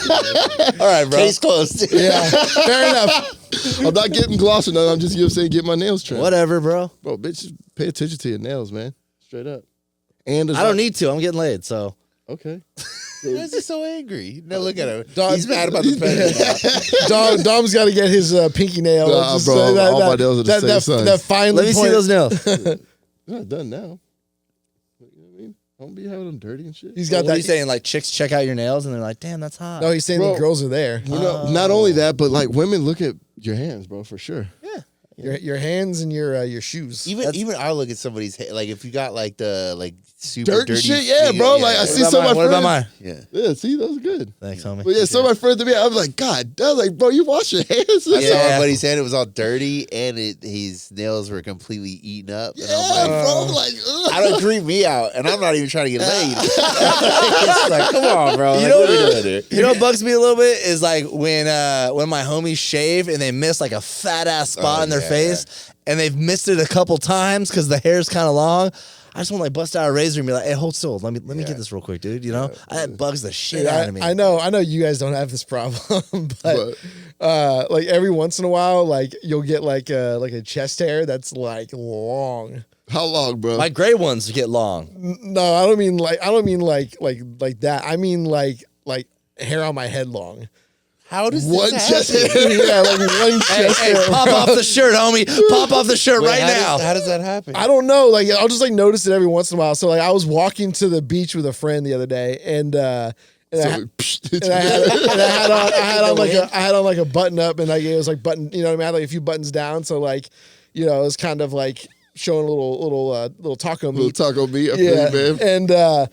All right, bro. Case closed. yeah, fair enough. I'm not getting gloss or nothing. I'm just, get my nails trimmed. Whatever, bro. Bro, bitches, pay attention to your nails, man. Straight up. And I don't need to. I'm getting laid, so. Okay. Why is he so angry? No, look at him. Dog- He's mad about the pegging. Dom's got to get his pinky nail. Nah, Just, bro, all my nails are the same size. That finally Let me see point- those nails. They're not done now. You know what I mean? Don't be having them dirty and shit. He's What got are that. you saying? Like, chicks check out your nails and they're like, damn, that's hot. No, he's saying Bro. the girls are there. You know, not only that, but like women look at your hands, bro, for sure. Your hands and your shoes. Even I look at somebody's head, like if you got like the like super Dirt and dirty shit, yeah, bro. Like, I What see about some of mine? my What about friends- mine? Yeah. Yeah, see, those are good. Thanks, homie. But yeah, some of my friends to me, I was like, God, I was like, bro, you wash your hands? I saw Yeah. my buddy's hand; it was all dirty, and his nails were completely eaten up. And Yeah, I'm like, bro. I'm like, ugh. I don't creep me out, and I'm not even trying to get laid. It's like, come on, bro. You Like, know what are we doing here? You know what bugs me a little bit is like when my homies shave and they miss like a fat ass spot Oh, in their yeah, face and they've missed it a couple times because the hair's kind of long. I just want to like bust out a razor and be like, "Hey, hold still. Let me get this real quick, dude." You know, that bugs the shit out of me. I know you guys don't have this problem, but like every once in a while, like you'll get like a chest hair that's like long. How long, bro? My gray ones get long. No, I don't mean like that. I mean like hair on my head long. How does One this chest happen? hair. Yeah, like one chest Hey, hair. pop off the shirt, homie. Pop off the shirt Wait, right now. How does that happen? I don't know. Like I'll just like notice it every once in a while. So like I was walking to the beach with a friend the other day, and I had on like a button up, and like it was like button. You know what I mean? I had like a few buttons down, so like it was kind of like showing a little taco Little meat. taco meat. I feel you, man.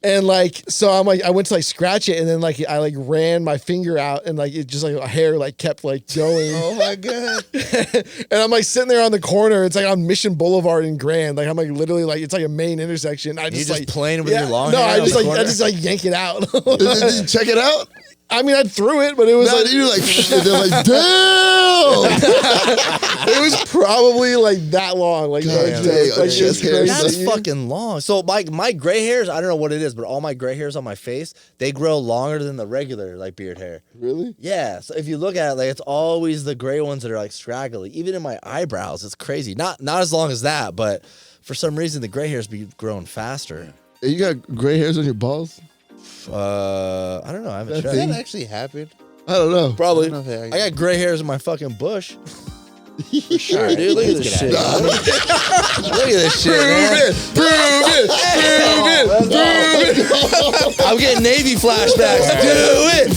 And like, so I'm like, I went to like scratch it, and then like I like ran my finger out, and like it just like a hair like kept like going. Oh my god! And I'm like sitting there on the corner. It's like on Mission Boulevard in Grand. Like I'm like literally like it's like a main intersection. I You just just like playing with your long no, hair I on just the like corner? yank it out. Did you check it out? I mean, I threw it, but it was No, like you're like, they're like, damn. it was probably like that long. Like, God like, dang, like, a it was chest hair. crazy. That's fucking long. So my gray hairs, I don't know what it is, but all my gray hairs on my face, they grow longer than the regular like beard hair. Really? Yeah. So if you look at it, like it's always the gray ones that are like scraggly. Even in my eyebrows, it's crazy. Not as long as that, but for some reason the gray hairs be growing faster. Hey, you got gray hairs on your balls? I don't know. I haven't Does checked. that actually happen? I don't know. Probably. I don't know if I got gray hairs in my fucking bush. For sure, dude. Look at this shit. Get Look at this shit, man. Prove it. I'm getting Navy flashbacks. Do it.